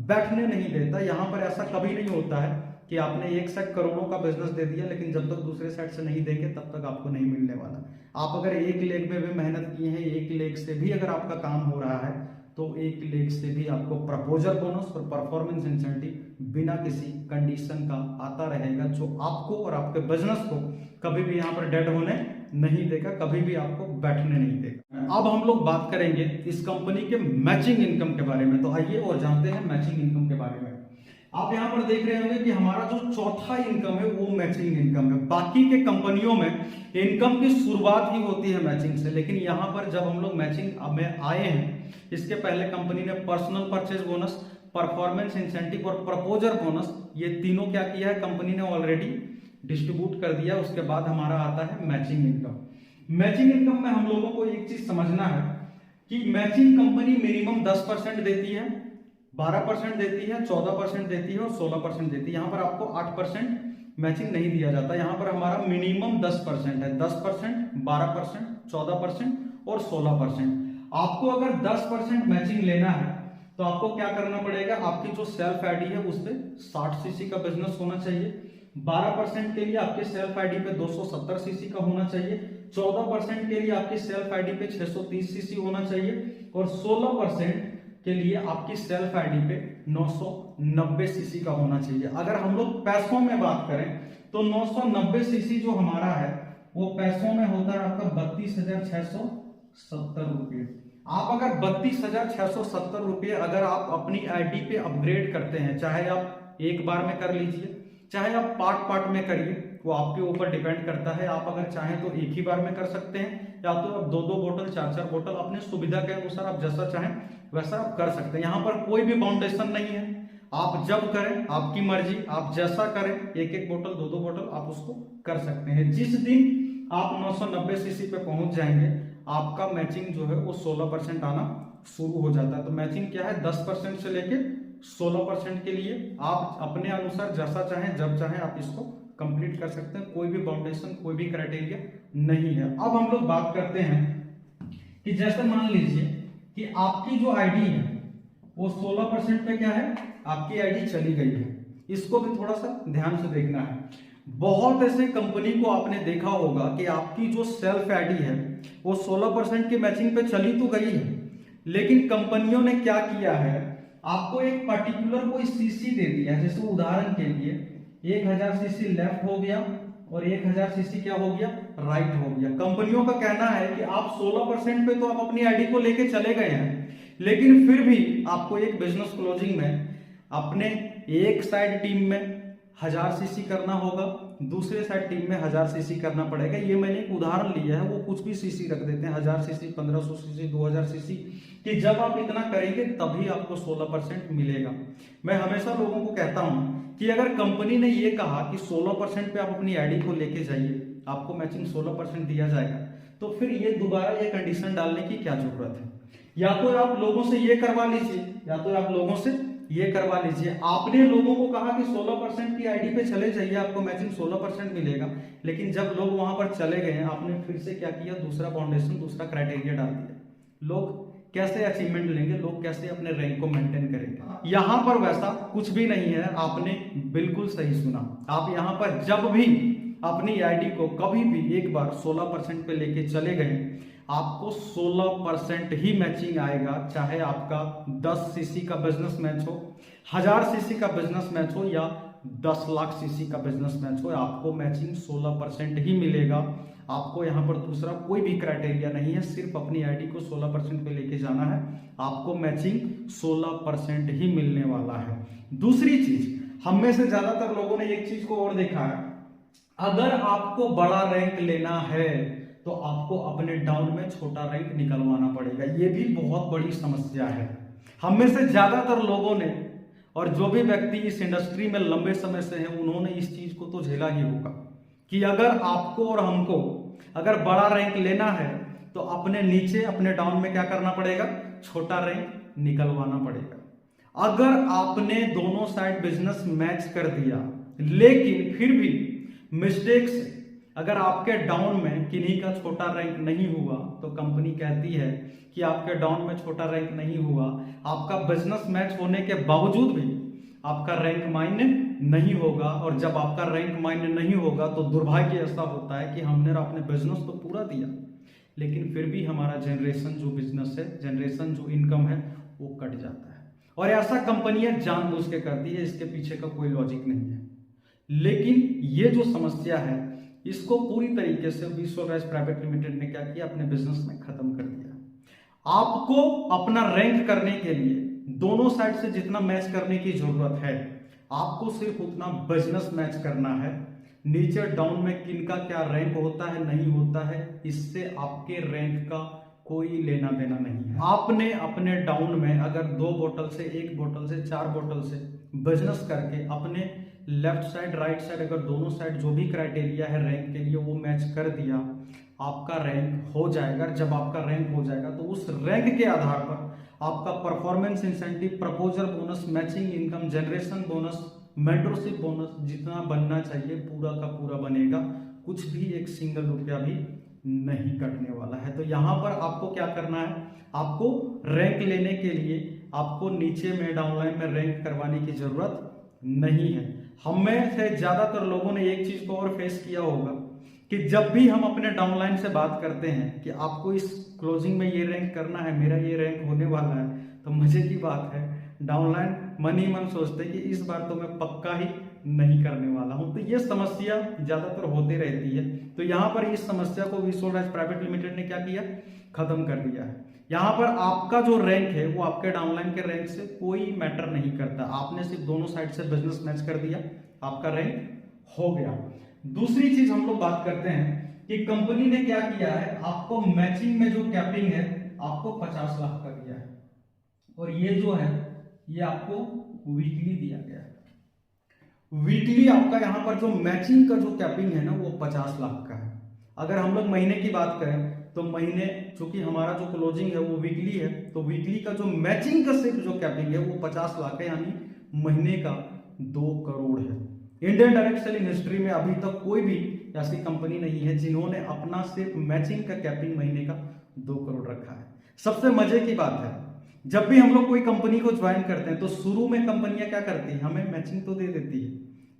बैठने नहीं देता। यहाँ पर ऐसा कभी नहीं होता है कि आपने एक साइड करोड़ों का बिजनेस दे दिया, लेकिन जब तक दूसरे साइड से नहीं देंगे तब तक आपको नहीं मिलने वाला। आप अगर एक लेग में भी मेहनत की है, एक लेग से भी अगर आपका काम हो रहा है, तो एक लेग से भी आपको प्रपोजल बोनस और परफॉर्मेंस इंसेंटिव बिना किसी कंडीशन का आता रहेगा, जो आपको और आपके बिजनेस को कभी भी यहाँ पर डेड होने नहीं देगा, कभी भी आपको बैठने नहीं देगा। अब हम लोग बात करेंगे इस कंपनी के मैचिंग इनकम के बारे में। तो आइए और जानते हैं मैचिंग इनकम के बारे में। आप यहाँ पर देख रहे होंगे कि हमारा जो चौथा इनकम है वो मैचिंग इनकम है। बाकी के कंपनियों में इनकम की शुरुआत ही होती है मैचिंग से, लेकिन यहाँ पर जब हम लोग मैचिंग में आए हैं, इसके पहले कंपनी ने personal purchase bonus, performance incentive और प्रपोजल बोनस, ये तीनों क्या किया है कंपनी ने ऑलरेडी डिस्ट्रीब्यूट कर दिया। उसके बाद हमारा आता है मैचिंग इनकम। मैचिंग इनकम में हम लोगों को एक चीज समझना है कि मैचिंग कंपनी मिनिमम 10% देती है, 12% देती है, 14% देती है और 16% देती है। यहाँ पर आपको 8% मैचिंग नहीं दिया जाता। यहाँ पर हमारा मिनिमम 10% है, 10%, 12%, 14% और 16%। आपको अगर 10% मैचिंग लेना है तो आपको क्या करना पड़ेगा, आपकी जो सेल्फ आईडी है उस पे 60 सीसी का बिजनेस होना चाहिए। 12% के लिए आपके सेल्फ आईडी पे 270 सीसी का होना चाहिए। 14% के लिए आपकी सेल्फ आईडी पे 630 सीसी होना चाहिए और 16% के लिए आपकी सेल्फ आईडी पे 990 सीसी का होना चाहिए। अगर हम लोग पैसों में बात करें तो 990 सीसी जो हमारा है वो पैसों में होता है आपका 32,670 रुपये। आप अगर 32,670 रुपये अगर आप अपनी आईडी पे अपग्रेड करते हैं, चाहे आप एक बार में कर लीजिए, चाहे आप पार्ट में करिए, वो आपके ऊपर डिपेंड करता है। आप अगर चाहें तो एक ही बार में कर सकते हैं, या तो आप 2-2 बोतल, 4-4 बोतल, अपने सुविधा के अनुसार आप जैसा चाहें वैसा आप कर सकते हैं। यहाँ पर कोई भी बाउंडेशन नहीं है, आप जब करें आपकी मर्जी, आप जैसा करें, 1-1 बोतल, 2-2 बोतल आप उसको कर सकते हैं। जिस दिन आप 990 सीसी पे पहुंच जाएंगे, आपका मैचिंग जो है वो 16% आना शुरू हो जाता है। तो मैचिंग क्या है, 10% से लेके 16% के लिए आप अपने अनुसार जैसा चाहें जब चाहें आप इसको कंप्लीट कर सकते हैं। कोई भी बाउंडेशन, कोई भी क्राइटेरिया नहीं है। अब हम लोग बात करते हैं कि जैसे मान लीजिए कि आपकी जो आईडी है वो 16% पे क्या है, आपकी आईडी चली गई है। इसको भी थोड़ा सा ध्यान से देखना है। बहुत ऐसे कंपनी को आपने देखा होगा कि आपकी जो सेल्फ आईडी है वो 16% की मैचिंग पे चली तो गई है, लेकिन कंपनियों ने क्या किया है, आपको एक पर्टिकुलर कोई सीसी दे दिया। जैसे उदाहरण के लिए 1000 सीसी लेफ्ट हो गया और 1000 सीसी क्या हो गया, राइट हो गया। कंपनियों का कहना है कि आप 16% पे तो आप अपनी आईडी को लेके चले गए हैं, लेकिन फिर भी आपको एक बिजनेस क्लोजिंग में अपने एक साइड टीम में 1000 सीसी करना होगा, दूसरे साइड टीम में 1000 सीसी करना पड़ेगा। ये मैंने एक उदाहरण लिया है, वो कुछ भी सीसी रख देते हैं, 1000 सीसी, 1500 सीसी, 2000 सीसी, कि जब आप इतना करेंगे तभी आपको 16% मिलेगा। मैं हमेशा लोगों को कहता हूं कि अगर कंपनी ने ये कहा कि 16% पे आप अपनी आईडी को लेके जाइए, आपको मैचिंग 16% दिया जाएगा, तो फिर ये दोबारा ये कंडीशन डालने की क्या जरूरत है। या तो आप लोगों से ये करवा लीजिए, या तो आप लोगों से ये करवा लीजिए। आपने लोगों को कहा कि 16% की आईडी पे चले जाइए, आपको मैचिंग 16% मिलेगा, लेकिन जब लोग वहां पर चले गए, आपने फिर से क्या किया, दूसरा फाउंडेशन, दूसरा क्राइटेरिया डाल दिया। लोग कैसे अचीवमेंट लेंगे, लोग कैसे अपने रैंक को मेंटेन करेंगे। यहां पर वैसा कुछ भी नहीं है, आपने बिल्कुल सही सुना। आप यहां पर जब भी अपनी आईडी को कभी भी एक बार 16% पे लेके चले गए, आपको 16% ही मैचिंग आएगा, चाहे आपका 10 सीसी का बिजनेस मैच हो, 1000 सीसी का बिजनेस मैच हो या 10 लाख सीसी का बिजनेस मैच हो, आपको मैचिंग 16% ही मिलेगा। आपको यहाँ पर दूसरा कोई भी क्राइटेरिया नहीं है, सिर्फ अपनी आईडी को 16% पे लेके जाना है, आपको मैचिंग 16% ही मिलने वाला है। दूसरी चीज, हम में से ज्यादातर लोगों ने एक चीज को और देखा है, अगर आपको बड़ा रैंक लेना है तो आपको अपने डाउन में छोटा रैंक निकलवाना पड़ेगा। ये भी बहुत बड़ी समस्या है। हम में से ज्यादातर लोगों ने, और जो भी व्यक्ति इस इंडस्ट्री में लंबे समय से हैं, उन्होंने इस चीज को तो झेला ही होगा कि अगर आपको और हमको अगर बड़ा रैंक लेना है तो अपने नीचे अपने डाउन में क्या करना पड़ेगा, छोटा रैंक निकलवाना पड़ेगा। अगर आपने दोनों साइड बिजनेस मैच कर दिया लेकिन फिर भी मिस्टेक से अगर आपके डाउन में किन्हीं का छोटा रैंक नहीं हुआ तो कंपनी कहती है कि आपके डाउन में छोटा रैंक नहीं हुआ, आपका बिजनेस मैच होने के बावजूद भी आपका रैंक मायने नहीं होगा। और जब आपका रैंक मायने नहीं होगा तो दुर्भाग्य ऐसा होता है कि हमने अपने बिजनेस तो पूरा दिया लेकिन फिर भी हमारा जनरेशन जो बिजनेस है, जनरेशन जो इनकम है, वो कट जाता है। और ऐसा कंपनियां जानबूझ के करती है, इसके पीछे का कोई लॉजिक नहीं है। लेकिन ये जो समस्या है इसको पूरी तरीके से V Sol Rise Private Limited ने क्या किया, अपने बिजनेस में खत्म कर दिया। आपको अपना रैंक करने के लिए दोनों साइड से जितना मैच करने की जरूरत है, आपको सिर्फ उतना बिजनेस मैच करना है। नीचे डाउन में किनका क्या रैंक होता है नहीं होता है, इससे आपके रैंक का कोई लेना देना नहीं है। आपने अपने डाउन में अगर 2 बोतल से 1 बोतल से 4 बोतल से बिजनेस करके अपने लेफ्ट साइड राइट साइड अगर दोनों साइड जो भी क्राइटेरिया है रैंक के लिए वो मैच कर दिया, आपका रैंक हो जाएगा। जब आपका रैंक हो जाएगा तो उस रैंक के आधार पर आपका performance incentive, proposal bonus, matching income, generation bonus, mentorship bonus जितना बनना चाहिए पूरा का पूरा बनेगा। कुछ भी एक सिंगल रुपया भी नहीं कटने वाला है। तो यहाँ पर आपको क्या करना है, आपको रैंक लेने के लिए आपको नीचे में डाउनलाइन में रैंक करवाने की जरूरत नहीं है। हम में से ज्यादातर लोगों ने एक चीज को और फेस किया होगा कि जब भी हम अपने डाउनलाइन से बात करते हैं कि आपको इस क्लोजिंग में ये रैंक करना है, मेरा ये रैंक होने वाला है, तो मजे की बात है डाउनलाइन मन ही मन सोचते कि इस बार तो मैं पक्का ही नहीं करने वाला हूं। तो ये समस्या ज्यादातर होती रहती है। तो यहाँ पर इस समस्या को V Sol Rise Private Limited ने क्या किया, खत्म कर दिया है। यहाँ पर आपका जो रैंक है वो आपके डाउनलाइन के रैंक से कोई मैटर नहीं करता। आपने सिर्फ दोनों साइड से बिजनेस मैच कर दिया, आपका रैंक हो गया। दूसरी चीज हम लोग बात करते हैं कि कंपनी ने क्या किया है, आपको मैचिंग में जो कैपिंग है आपको 50 लाख का दिया है, और ये जो है ये आपको वीकली दिया गया है। वीकली आपका यहाँ पर जो मैचिंग का जो कैपिंग है ना वो 50 लाख का है। अगर हम लोग महीने की बात करें तो महीने, चूंकि हमारा जो क्लोजिंग है वो वीकली है, तो वीकली का जो मैचिंग का सिर्फ जो कैपिंग है वो 50 लाख है, यानी महीने का 2 करोड़ है। इंडियन डायरेक्ट सेलिंग हिस्ट्री में अभी तक कोई भी ऐसी कंपनी नहीं है जिन्होंने अपना सिर्फ मैचिंग का कैपिंग महीने का 2 करोड़ रखा है। सबसे मजे की बात है, जब भी हम लोग कोई कंपनी को ज्वाइन करते हैं तो शुरू में कंपनियां क्या करती है, हमें मैचिंग तो दे देती है,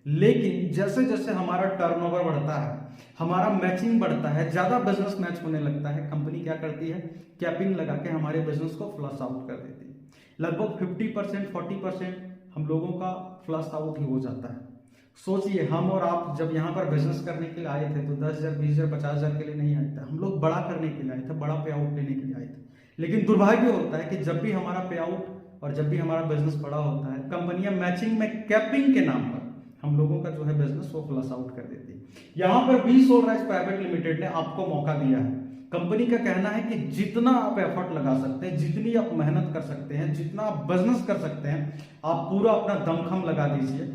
लेकिन जैसे जैसे हमारा टर्नओवर बढ़ता है, हमारा मैचिंग बढ़ता है, ज्यादा बिजनेस मैच होने लगता है, कंपनी क्या करती है, कैपिंग लगा के हमारे बिजनेस को फ्लश आउट कर देती है। लगभग 50% 40% हम लोगों का फ्लश आउट ही हो जाता है। सोचिए, हम और आप जब यहाँ पर बिजनेस करने के लिए आए थे तो 10,000 20,000 50,000 के लिए नहीं आए थे, हम लोग बड़ा करने के लिए आए थे, बड़ा पे आउट लेने के लिए आए थे। लेकिन दुर्भाग्य होता है कि जब भी हमारा पे आउट और जब भी हमारा बिजनेस बड़ा होता है, कंपनियां मैचिंग में कैपिंग के नाम पर हम लोगों का जो है बिजनेस वो फ्लश आउट कर देती है। यहाँ पर V Sol Rise Private Limited ने आपको मौका दिया है। कंपनी का कहना है कि जितना आप एफर्ट लगा सकते हैं, जितनी आप मेहनत कर सकते हैं, जितना आप बिजनेस कर सकते हैं, आप पूरा अपना दमखम लगा दीजिए।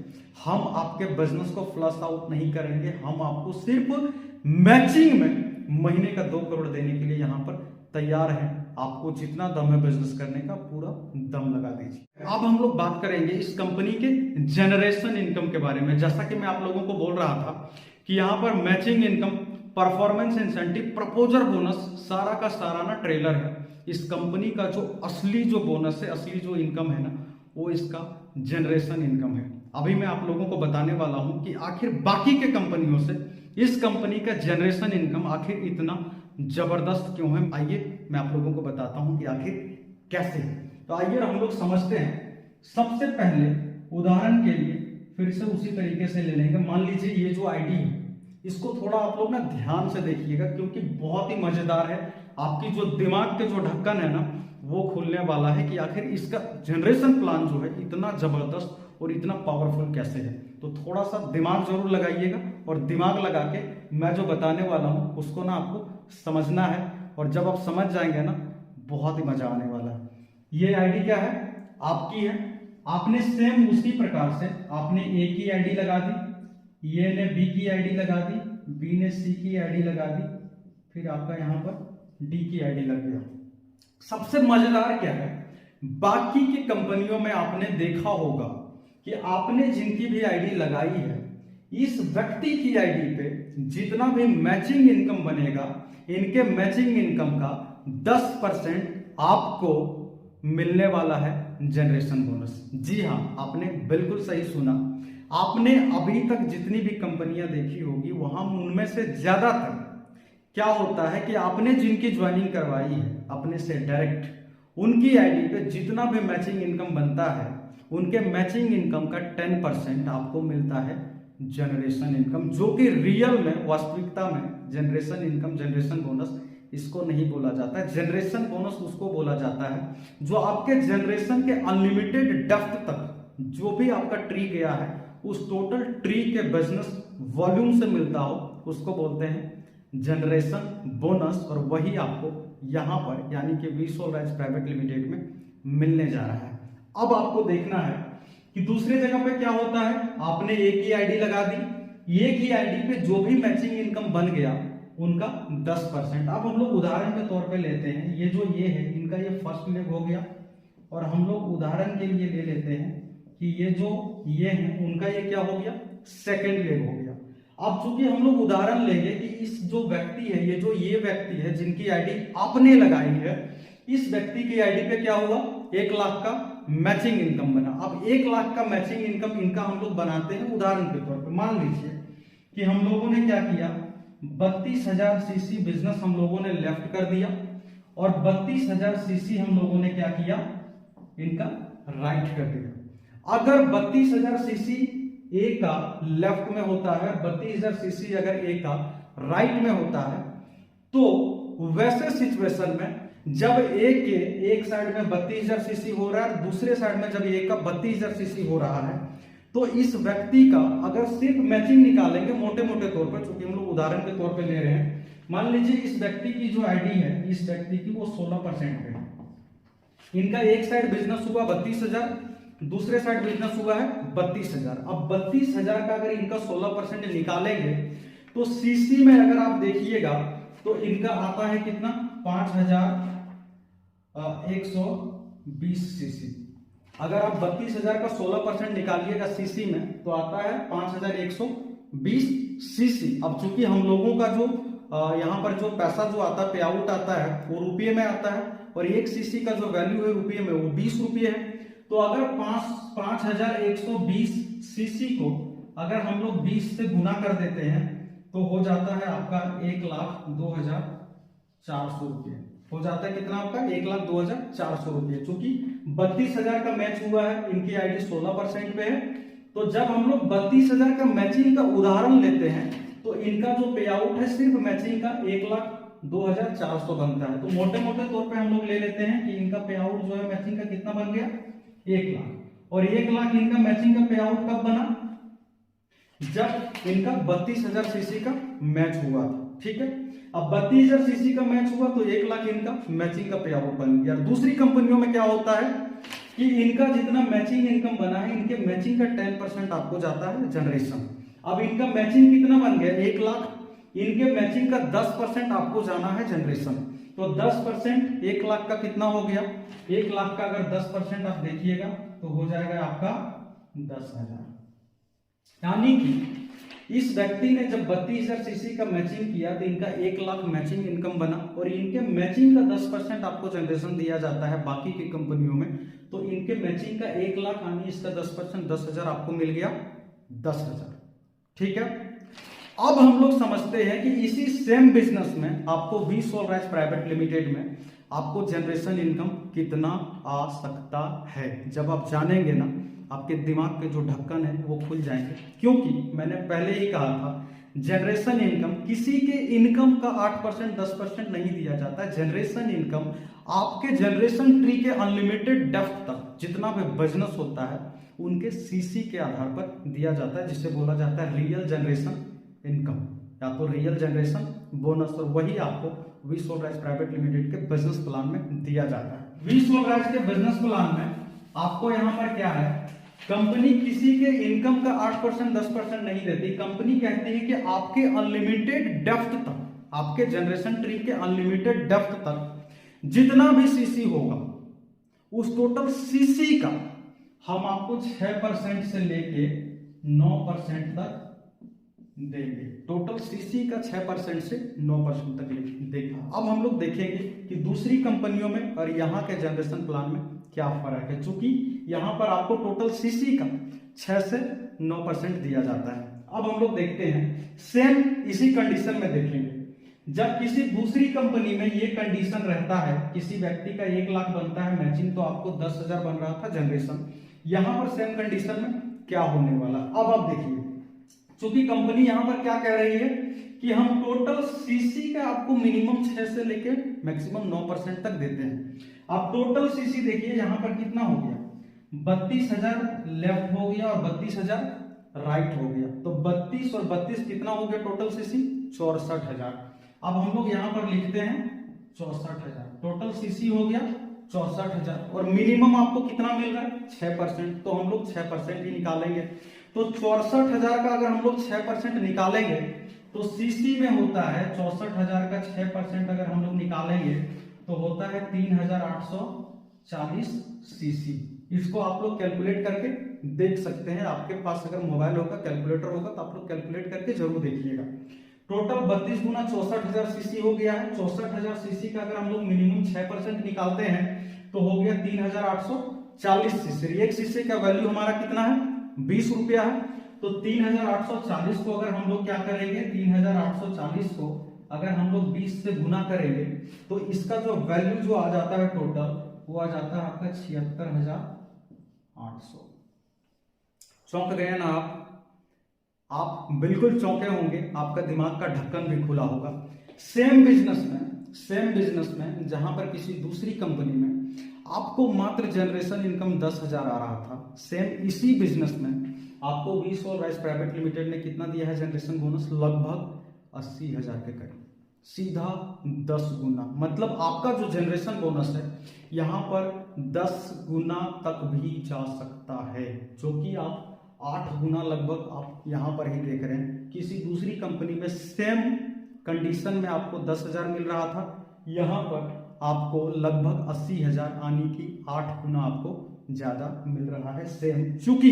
हम आपके बिजनेस को फ्लश आउट नहीं करेंगे, हम आपको सिर्फ मैचिंग में महीने का 2 करोड़ देने के लिए यहाँ पर तैयार हैं। आपको जितना दम है बिजनेस करने का पूरा दम लगा दीजिए। अब हम लोग बात करेंगे इस कंपनी के जनरेशन इनकम के बारे में। जैसा कि मैं आप लोगों को बोल रहा था कि यहाँ पर matching income, performance incentive, proposal bonus सारा का सारा ना ट्रेलर है। इस कंपनी का जो असली जो बोनस है, असली जो इनकम है ना, वो इसका जनरेशन इनकम है। अभी मैं आप लोगों को बताने वाला हूं कि आखिर बाकी के कंपनियों से इस कंपनी का जनरेशन इनकम आखिर इतना जबरदस्त क्यों है, आइए मैं आप लोगों को बताता हूं कि आखिर कैसे। तो आइए हम लोग समझते हैं। सबसे पहले उदाहरण के लिए फिर से उसी तरीके से ले लेंगे। मान लीजिए ये जो आईडी है इसको थोड़ा आप लोग ना ध्यान से देखिएगा, क्योंकि बहुत ही मजेदार है। आपकी जो दिमाग के जो ढक्कन है ना वो खुलने वाला है कि आखिर इसका जनरेशन प्लान जो है इतना जबरदस्त और इतना पावरफुल कैसे है। तो थोड़ा सा दिमाग जरूर लगाइएगा, और दिमाग लगा के मैं जो बताने वाला हूं उसको ना आपको समझना है, और जब आप समझ जाएंगे ना बहुत ही मजा आने वाला है। ये आईडी क्या है, आपकी है। आपने सेम उसी प्रकार से आपने ए की आईडी लगा दी, ये ने बी की आईडी लगा दी, बी ने सी की आईडी लगा दी, फिर आपका यहां पर डी की आईडी लग गया। सबसे मजेदार क्या है, बाकी की कंपनियों में आपने देखा होगा कि आपने जिनकी भी आईडी लगाई है इस व्यक्ति की आईडी पे जितना भी मैचिंग इनकम बनेगा, इनके मैचिंग इनकम का 10% आपको मिलने वाला है जनरेशन बोनस। जी हां, आपने बिल्कुल सही सुना। आपने अभी तक जितनी भी कंपनियां देखी होगी वहां उनमें से ज्यादातर क्या होता है कि आपने जिनकी ज्वाइनिंग करवाई है अपने से डायरेक्ट, उनकी आईडी पे जितना भी मैचिंग इनकम बनता है उनके मैचिंग इनकम का 10% आपको मिलता है जनरेशन इनकम, जो कि रियल में वास्तविकता में जनरेशन इनकम, जनरेशन बोनस इसको नहीं बोला जाता है। जनरेशन बोनस उसको बोला जाता है जो आपके जनरेशन के अनलिमिटेड डेप्थ तक जो भी आपका ट्री गया है उस टोटल ट्री के बिजनेस वॉल्यूम से मिलता हो, उसको बोलते हैं जनरेशन बोनस। और वही आपको यहां पर यानी कि V soul rise private Limited में मिलने जा रहा है। अब आपको देखना है कि दूसरे जगह पे क्या होता है। आपने ए की आईडी लगा दी, ए की आईडी पे जो भी मैचिंग इनकम बन गया उनका 10%। अब हम लोग उदाहरण के तौर पे लेते हैं, ये जो ये है इनका ये फर्स्ट लेग हो गया, और हम लोग उदाहरण के लिए ले लेते हैं कि ये जो ये है उनका ये क्या हो गया, सेकंड लेग हो गया। अब चूंकि हम लोग उदाहरण लेंगे कि इस जो व्यक्ति है, ये जो ये व्यक्ति है जिनकी आईडी आपने लगाई है, इस व्यक्ति की आईडी पे क्या हुआ, 1 लाख का मैचिंग इनकम बना। अब 1 लाख का मैचिंग इनकम इनका हम लोग बनाते हैं उदाहरण के तौर पे। मान लीजिए कि हम लोगों ने क्या किया, 32,000 सीसी बिजनेस हम लोगों ने लेफ्ट कर दिया, और 32,000 सीसी हम लोगों ने क्या किया, इनका राइट कर दिया। अगर 32,000 सीसी ए का लेफ्ट में होता है, 32,000 सीसी अगर ए का राइट में होता है, तो वैसे सिचुएशन में जब ए के एक साइड में 32,000 सीसी हो रहा है, दूसरे साइड में जब ए का 32,000 सीसी हो रहा है, तो इस व्यक्ति का अगर सिर्फ मैचिंग निकालेंगे मोटे मोटे तौर पर, चूंकि हम लोग उदाहरण के तौर पे ले रहे हैं, मान लीजिए इस व्यक्ति की जो आईडी है, इस व्यक्ति की वो 16% पे है। इनका एक साइड बिजनेस हुआ 32,000, दूसरे साइड बिजनेस हुआ है 32,000। अब 32,000 का अगर इनका 16% निकालेंगे तो सीसी में अगर आप देखिएगा तो इनका आता है कितना, 5,120 सीसी। अगर आप 32,000 का 16% निकालिएगा सीसी में तो आता है 5,120 सीसी। अब चूंकि हम लोगों का जो यहाँ पर जो पैसा जो आता है, पे आउट आता है, वो रुपये में आता है, और 1 सीसी का जो वैल्यू है रुपये में वो 20 रुपये है। तो अगर 5,120 सीसी को अगर हम लोग 20 से गुना कर देते हैं तो हो जाता है आपका 1,02,400 रुपये। हो जाता है कितना आपका, 1,02,400 रुपये। चूंकि 32,000 का मैच हुआ है, इनकी आईडी 16% पे है, तो जब हम लोग 32,000 का मैचिंग का उदाहरण लेते हैं तो इनका जो पे आउट है सिर्फ मैचिंग का 1,02,400 बनता है। तो मोटे मोटे तौर पे हम लोग ले लेते हैं कि इनका पे आउट जो है मैचिंग का कितना बन गया, 1 लाख। और 1 लाख इनका मैचिंग का पे आउट कब बना, जब इनका 32,000 सीसी का मैच हुआ था। ठीक है, अब 32,000 सीसी का मैच हुआ तो 1 लाख इनका मैचिंग का पे आउट बन गया। दूसरी कंपनियों में क्या होता है कि इनका जितना मैचिंग इनकम बना है, इनके मैचिंग का 10% आपको जाता है जनरेशन। अब इनका मैचिंग कितना बन गया, 1 लाख, इनके मैचिंग का 10% आपको जाना है जनरेशन। तो 10% 1 लाख का कितना हो गया, 1 लाख का अगर 10% आप देखिएगा तो हो जाएगा आपका 10,000। यानी कि इस व्यक्ति ने जब 32,000 सीसी का मैचिंग किया तो इनका 1 लाख मैचिंग इनकम बना, और इनके मैचिंग का 10% आपको जनरेशन दिया जाता है बाकी की कंपनियों में। तो इनके मैचिंग का 1 लाख यानी इसका 10% 10,000 आपको मिल गया 10,000। ठीक है, अब हम लोग समझते हैं कि इसी सेम बिजनेस में आपको V Sol Rise Private Limited में आपको जनरेशन इनकम कितना आ सकता है। जब आप जानेंगे ना, आपके दिमाग के जो ढक्कन है वो खुल जाएंगे, क्योंकि मैंने पहले ही कहा था जनरेशन इनकम किसी के इनकम का 8% 10% नहीं दिया जाता है। जनरेशन इनकम आपके जनरेशन ट्री के अनलिमिटेड डेप्थ तक जितना भी बिजनेस होता है उनके सीसी के आधार पर दिया जाता है, जिसे बोला जाता है रियल जनरेशन इनकम या तो रियल जनरेशन बोनस। और वही आपको V Sol Rise Private Limited के बिजनेस प्लान में दिया जाता है। वी सोल राइस के बिजनेस प्लान में आपको यहाँ पर क्या है, कंपनी किसी के इनकम का 8% 10% नहीं देती। कंपनी कहती है कि आपके अनलिमिटेड डेप्थ तक, आपके जनरेशन ट्री के अनलिमिटेड डेप्थ तक जितना भी सीसी होगा उस टोटल सीसी का हम आपको 6% से लेके 9% तक देंगे। टोटल सीसी का 6% से 9% तक देंगे। अब हम लोग देखेंगे कि दूसरी कंपनियों में और यहाँ के जनरेशन प्लान में क्या फर्क है। चूंकि यहाँ पर आपको टोटल सीसी का 6 से 9% दिया जाता है। अब हम लोग देखते हैं सेम इसी कंडीशन में देखेंगे। जब किसी दूसरी कंपनी में ये कंडीशन रहता है, किसी व्यक्ति का 1 लाख बनता है मैचिंग, तो आपको 10,000 बन रहा था जनरेशन। यहाँ पर सेम कंडीशन में क्या होने वाला, अब आप देखिए। चूंकि कंपनी यहां पर क्या कह रही है कि हम टोटल सीसी का आपको मिनिमम 6 से लेके मैक्सिमम 9% तक देते हैं। अब टोटल सीसी देखिए यहां पर कितना हो गया, 32,000 लेफ्ट हो गया और 32,000 राइट हो गया। तो 32 और 32 कितना हो गया टोटल सीसी, 64,000। अब हम लोग यहां पर लिखते हैं 64,000। टोटल सीसी हो गया 64,000 और मिनिमम आपको कितना मिल रहा है 6%। तो हम लोग 6% ही निकालेंगे। तो 64,000 का अगर हम लोग 6% निकालेंगे तो सीसी में होता है 64,000 का 6% अगर हम लोग निकालेंगे तो होता है 3,840 सीसी। इसको आप लोग कैलकुलेट करके देख सकते हैं। आपके पास अगर मोबाइल होगा, कैलकुलेटर होगा, तो आप लोग कैलकुलेट करके जरूर देखिएगा। टोटल 32 गुना 64,000 सीसी हो गया है। 64,000 सीसी का अगर हम लोग मिनिमम 6% निकालते हैं तो हो गया 3,840 सीसी। एक सीसी का वैल्यू हमारा कितना है, 20 रुपया है। तो 3,840 को अगर हम लोग क्या करेंगे, 3,840 को अगर हम लोग 20 से गुना करेंगे तो इसका जो वैल्यू जो आ जाता है टोटल, वो आ जाता है आपका 76,800। चौंक गए ना आप बिल्कुल चौंके होंगे, आपका दिमाग का ढक्कन भी खुला होगा। सेम बिजनेस में जहां पर किसी दूसरी कंपनी में आपको मात्र जनरेशन इनकम 10,000 आ रहा था, सेम इसी बिजनेस में आपको V Sol Rise Private Limited ने कितना दिया है जनरेशन बोनस, लगभग 80,000 के करीब, सीधा 10 गुना। मतलब आपका जो जनरेशन बोनस है यहाँ पर 10 गुना तक भी जा सकता है, जो कि आप 8 गुना लगभग आप यहाँ पर ही देख रहे हैं। किसी दूसरी कंपनी में सेम कंडीशन में आपको 10,000 मिल रहा था, यहाँ पर आपको लगभग 80,000 आने की 8 गुना आपको ज्यादा मिल रहा है सेम। चूंकि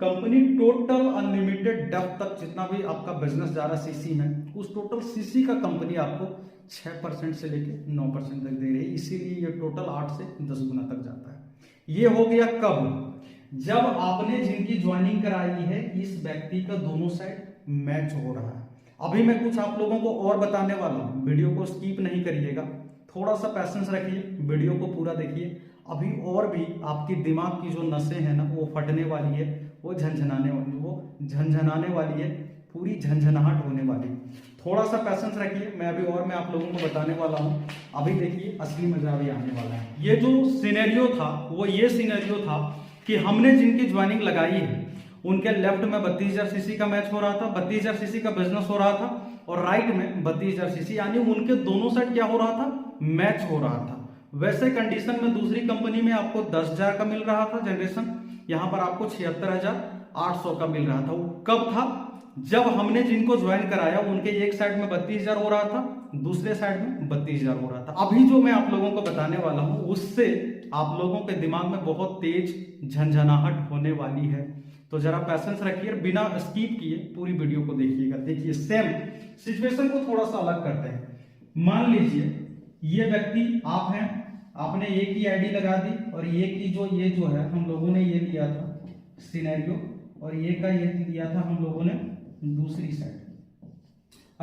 कंपनी टोटल अनलिमिटेड डेप्थ तक जितना भी आपका बिजनेस जा रहा है सीसी में, उस टोटल सीसी का कंपनी आपको 6% से लेके 9% तक दे रही है, इसीलिए ये टोटल 8 से 10 गुना तक जाता है। ये हो गया कब, जब आपने जिनकी ज्वाइनिंग कराई है इस व्यक्ति का दोनों साइड मैच हो रहा है। अभी मैं कुछ आप लोगों को और बताने वाला हूं, वीडियो को स्किप नहीं करिएगा, थोड़ा सा पैसेंस रखिए, वीडियो को पूरा देखिए। अभी और भी आपकी दिमाग की जो नसें हैं ना वो फटने वाली है, वो झंझनाने वाली है, पूरी झंझनाहट होने वाली है। थोड़ा सा पैसेंस रखिए, मैं आप लोगों को बताने वाला हूं। अभी देखिए असली मजा भी आने वाला है। ये जो सिनेरियो था वो ये सिनेरियो था कि हमने जिनकी ज्वाइनिंग लगाई है उनके लेफ्ट में 32,000 सीसी का मैच हो रहा था, 32,000 सीसी का बिजनेस हो रहा था, और राइट में 32,000 सीसी, यानी उनके दोनों साइड क्या हो रहा था, मैच हो रहा था। वैसे कंडीशन में दूसरी कंपनी में आपको 10,000 का मिल रहा था जनरेशन, यहाँ पर आपको 76,800 का मिल रहा था। वो कब था, जब हमने जिनको ज्वाइन कराया उनके एक साइड में 32,000 हो रहा था, दूसरे साइड में 32,000 हो रहा था। अभी जो मैं आप लोगों को बताने वाला हूं उससे आप लोगों के दिमाग में बहुत तेज झंझनाहट होने वाली है, तो जरा पैसेंस रखिए, बिना स्किप किए पूरी वीडियो को देखिएगा। देखिए सेम सिचुएशन को थोड़ा सा अलग करते हैं। मान लीजिए ये व्यक्ति आप हैं, आपने एक ही आईडी लगा दी और एक ही ये जो है हम लोगों ने ये दिया था सिनेरियो, और ये का ये दिया था हम लोगों ने दूसरी साइड।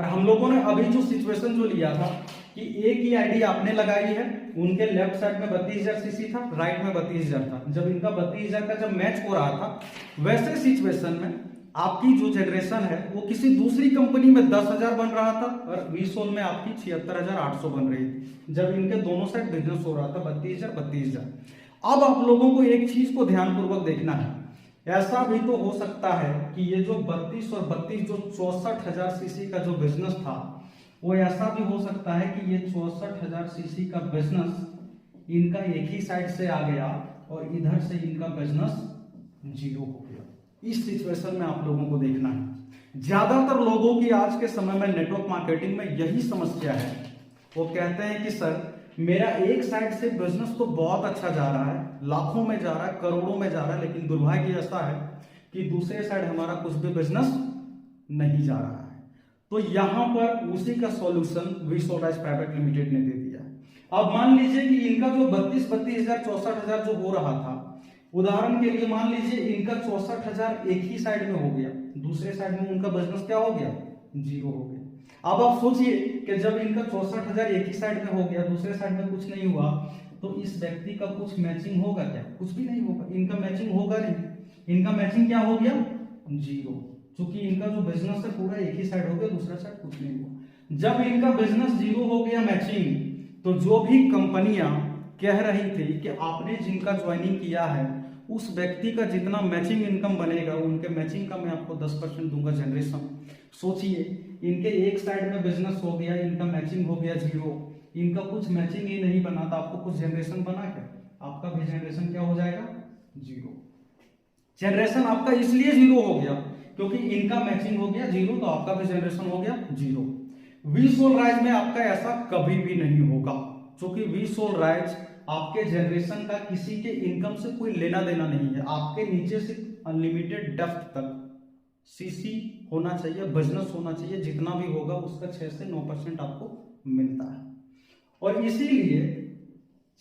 और हम लोगों ने अभी जो सिचुएशन जो लिया था कि एक ही आईडी आपने लगाई है, उनके लेफ्ट साइड में 32,000 सीसी था, राइट में 32,000 था। जब इनका 32,000 का जब मैच हो रहा था, वैसे सिचुएशन में आपकी जो जनरेशन है वो किसी दूसरी कंपनी में 10,000 बन रहा था और वीसोल में आपकी 76,800 बन रही थी, जब इनके दोनों साइड बिजनेस हो रहा था 32,000 32,000। अब आप लोगों को एक चीज को ध्यानपूर्वक देखना है, ऐसा भी तो हो सकता है कि ये जो 32 और 32 जो 64,000 सीसी का जो बिजनेस था, वो ऐसा भी हो सकता है कि ये 64,000 सीसी का बिजनेस इनका एक ही साइड से आ गया और इधर से इनका बिजनेस जीरो हो गया। इस सिचुएशन में आप लोगों को देखना है। ज्यादातर लोगों की आज के समय में नेटवर्क मार्केटिंग में यही समस्या है। वो कहते हैं कि सर मेरा एक साइड से बिजनेस तो बहुत अच्छा जा रहा है, लाखों में जा रहा है, करोड़ों में जा रहा है, लेकिन दुर्भाग्य ऐसा है कि दूसरे साइड हमारा कुछ भी बिजनेस नहीं जा रहा है। तो यहां पर उसी का सॉल्यूशन वीसोल राइज प्राइवेट लिमिटेड ने दे दिया। अब मान लीजिए कि इनका जो 32,000 64,000 जो हो रहा था, उदाहरण के लिए मान लीजिए इनका 64,000 एक ही साइड में हो गया, दूसरे साइड में उनका बिजनेस क्या हो गया, जीरो हो गया। अब आप सोचिए कि जब इनका 64,000 एक ही साइड में हो गया, दूसरे साइड में कुछ नहीं हुआ, तो इस व्यक्ति का कुछ मैचिंग होगा क्या, कुछ भी नहीं होगा, इनका मैचिंग होगा नहीं। इनका मैचिंग क्या हो गया, जीरो, क्योंकि इनका जो बिजनेस है पूरा एक ही साइड हो गया, दूसरा साइड कुछ नहीं हुआ। जब इनका बिजनेस जीरो हो गया मैचिंग, तो जो भी कंपनियां कह रही थी कि आपने जिनका ज्वाइनिंग किया है उस व्यक्ति का जितना मैचिंग इनकम बनेगा, उनके मैचिंग का मैं आपको 10% दूंगा जनरेशन। सोचिए इनके एक साइड में बिजनेस हो गया, इनका मैचिंग हो गया जीरो, इनका कुछ मैचिंग ही नहीं बना, तो आपको कुछ जनरेशन बना क्या, आपका भी जनरेशन क्या हो जाएगा, जीरो। जनरेशन आपका इसलिए जीरो हो गया क्योंकि इनका मैचिंग हो गया जीरो, तो आपका भी जनरेशन हो गया जीरो। वीसोल राइज में आपका ऐसा कभी भी नहीं होगा, क्योंकि वीसोल राइज आपके जनरेशन का किसी के इनकम से कोई लेना देना नहीं है। आपके नीचे से अनलिमिटेड डेप्थ तक सीसी होना चाहिए, बिजनेस होना चाहिए, जितना भी होगा उसका 6 से 9% आपको मिलता है। और इसीलिए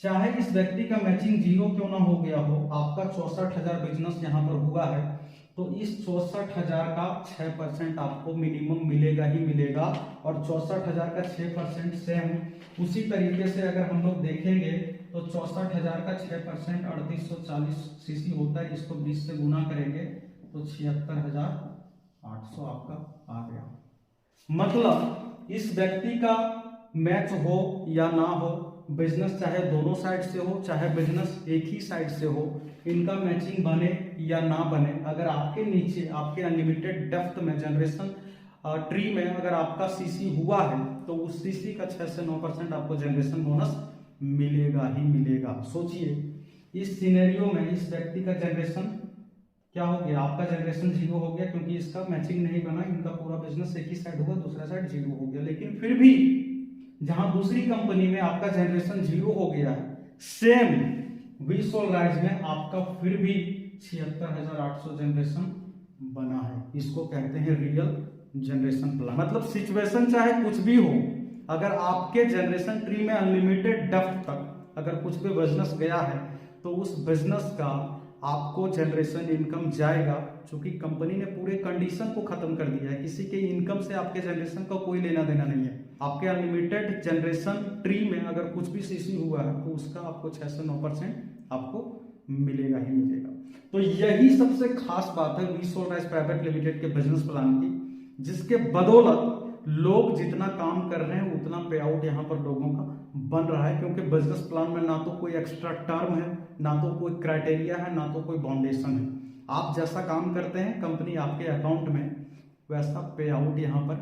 चाहे इस व्यक्ति का मैचिंग जीरो क्यों ना हो गया हो, आपका 64,000 बिजनेस यहां पर हुआ है, तो इस 64,000 का 6% आपको मिनिमम मिलेगा ही मिलेगा। और 64,000 का 6% सेम उसी तरीके से अगर हम लोग देखेंगे तो 64,000 का 6% 3840 सीसी होता है, इसको 20 से गुना करेंगे तो 76,800 आपका आ गया। मतलब इस व्यक्ति का मैच हो या ना हो, बिजनेस चाहे दोनों साइड से हो, चाहे बिजनेस एक ही साइड से हो, इनका मैचिंग बने या ना बने, अगर आपके नीचे आपके अनलिमिटेड डेप्थ में जनरेशन ट्री में अगर आपका सीसी हुआ है, तो उस सीसी का 6 से 9% आपको जनरेशन बोनस मिलेगा ही मिलेगा। सोचिए इस सिनेरियो में इस व्यक्ति का जनरेशन क्या हो गया, आपका जनरेशन जीरो हो गया क्योंकि इसका मैचिंग नहीं बना, इनका पूरा बिजनेस एक ही साइड होगा, दूसरा साइड जीरो हो गया। लेकिन फिर भी जहां दूसरी कंपनी में आपका जनरेशन जीरो हो गया है, सेम वीसोल राइज में आपका फिर भी 76,800 जनरेशन बना है। इसको कहते हैं रियल जनरेशन प्लान। मतलब सिचुएशन चाहे कुछ भी हो, अगर आपके जनरेशन ट्री में अनलिमिटेड डेप्थ तक अगर कुछ भी बिजनेस गया है, तो उस बिजनेस का आपको जनरेशन इनकम जाएगा, क्योंकि कंपनी ने पूरे कंडीशन को खत्म कर दिया है। किसी के इनकम से आपके जनरेशन का कोई लेना देना नहीं है। आपके अनलिमिटेड जनरेशन ट्री में अगर कुछ भी सीसी हुआ है, तो उसका आपको 6 से 9% आपको मिलेगा ही मिलेगा। तो यही सबसे खास बात है वीसोल राइज प्राइवेट लिमिटेड के बिजनेस प्लान की, जिसके बदौलत लोग जितना काम कर रहे हैं उतना पे आउट यहाँ पर लोगों का बन रहा है। क्योंकि बिजनेस प्लान में ना तो कोई एक्स्ट्रा टर्म है, ना तो कोई क्राइटेरिया है, ना तो कोई बाउंडेशन है। आप जैसा काम करते हैं कंपनी आपके अकाउंट में वैसा पे आउट यहाँ पर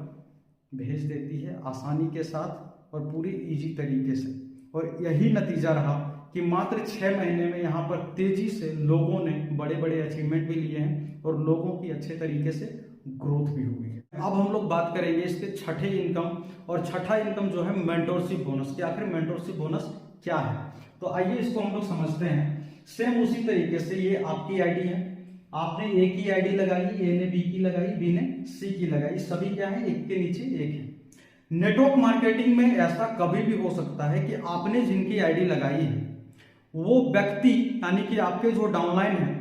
भेज देती है आसानी के साथ और पूरी इजी तरीके से। और यही नतीजा रहा कि मात्र 6 महीने में यहाँ पर तेजी से लोगों ने बड़े बड़े अचीवमेंट भी लिए हैं और लोगों की अच्छे तरीके से ग्रोथ भी हुई है। अब हम लोग बात करेंगे इसके छठे इनकम, और छठा इनकम जो है मेंटोरशिप बोनस की। आखिर मेंटोरशिप बोनस क्या है, तो आइए इसको हम लोग समझते हैं। सेम उसी तरीके से ये आपकी आईडी है, आपने ए की आईडी लगाई, ए ने बी की लगाई, बी ने सी की लगाई, सभी क्या है, एक के नीचे एक है। नेटवर्क मार्केटिंग में ऐसा कभी भी हो सकता है कि आपने जिनकी आईडी लगाई है वो व्यक्ति यानी कि आपके जो डाउनलाइन है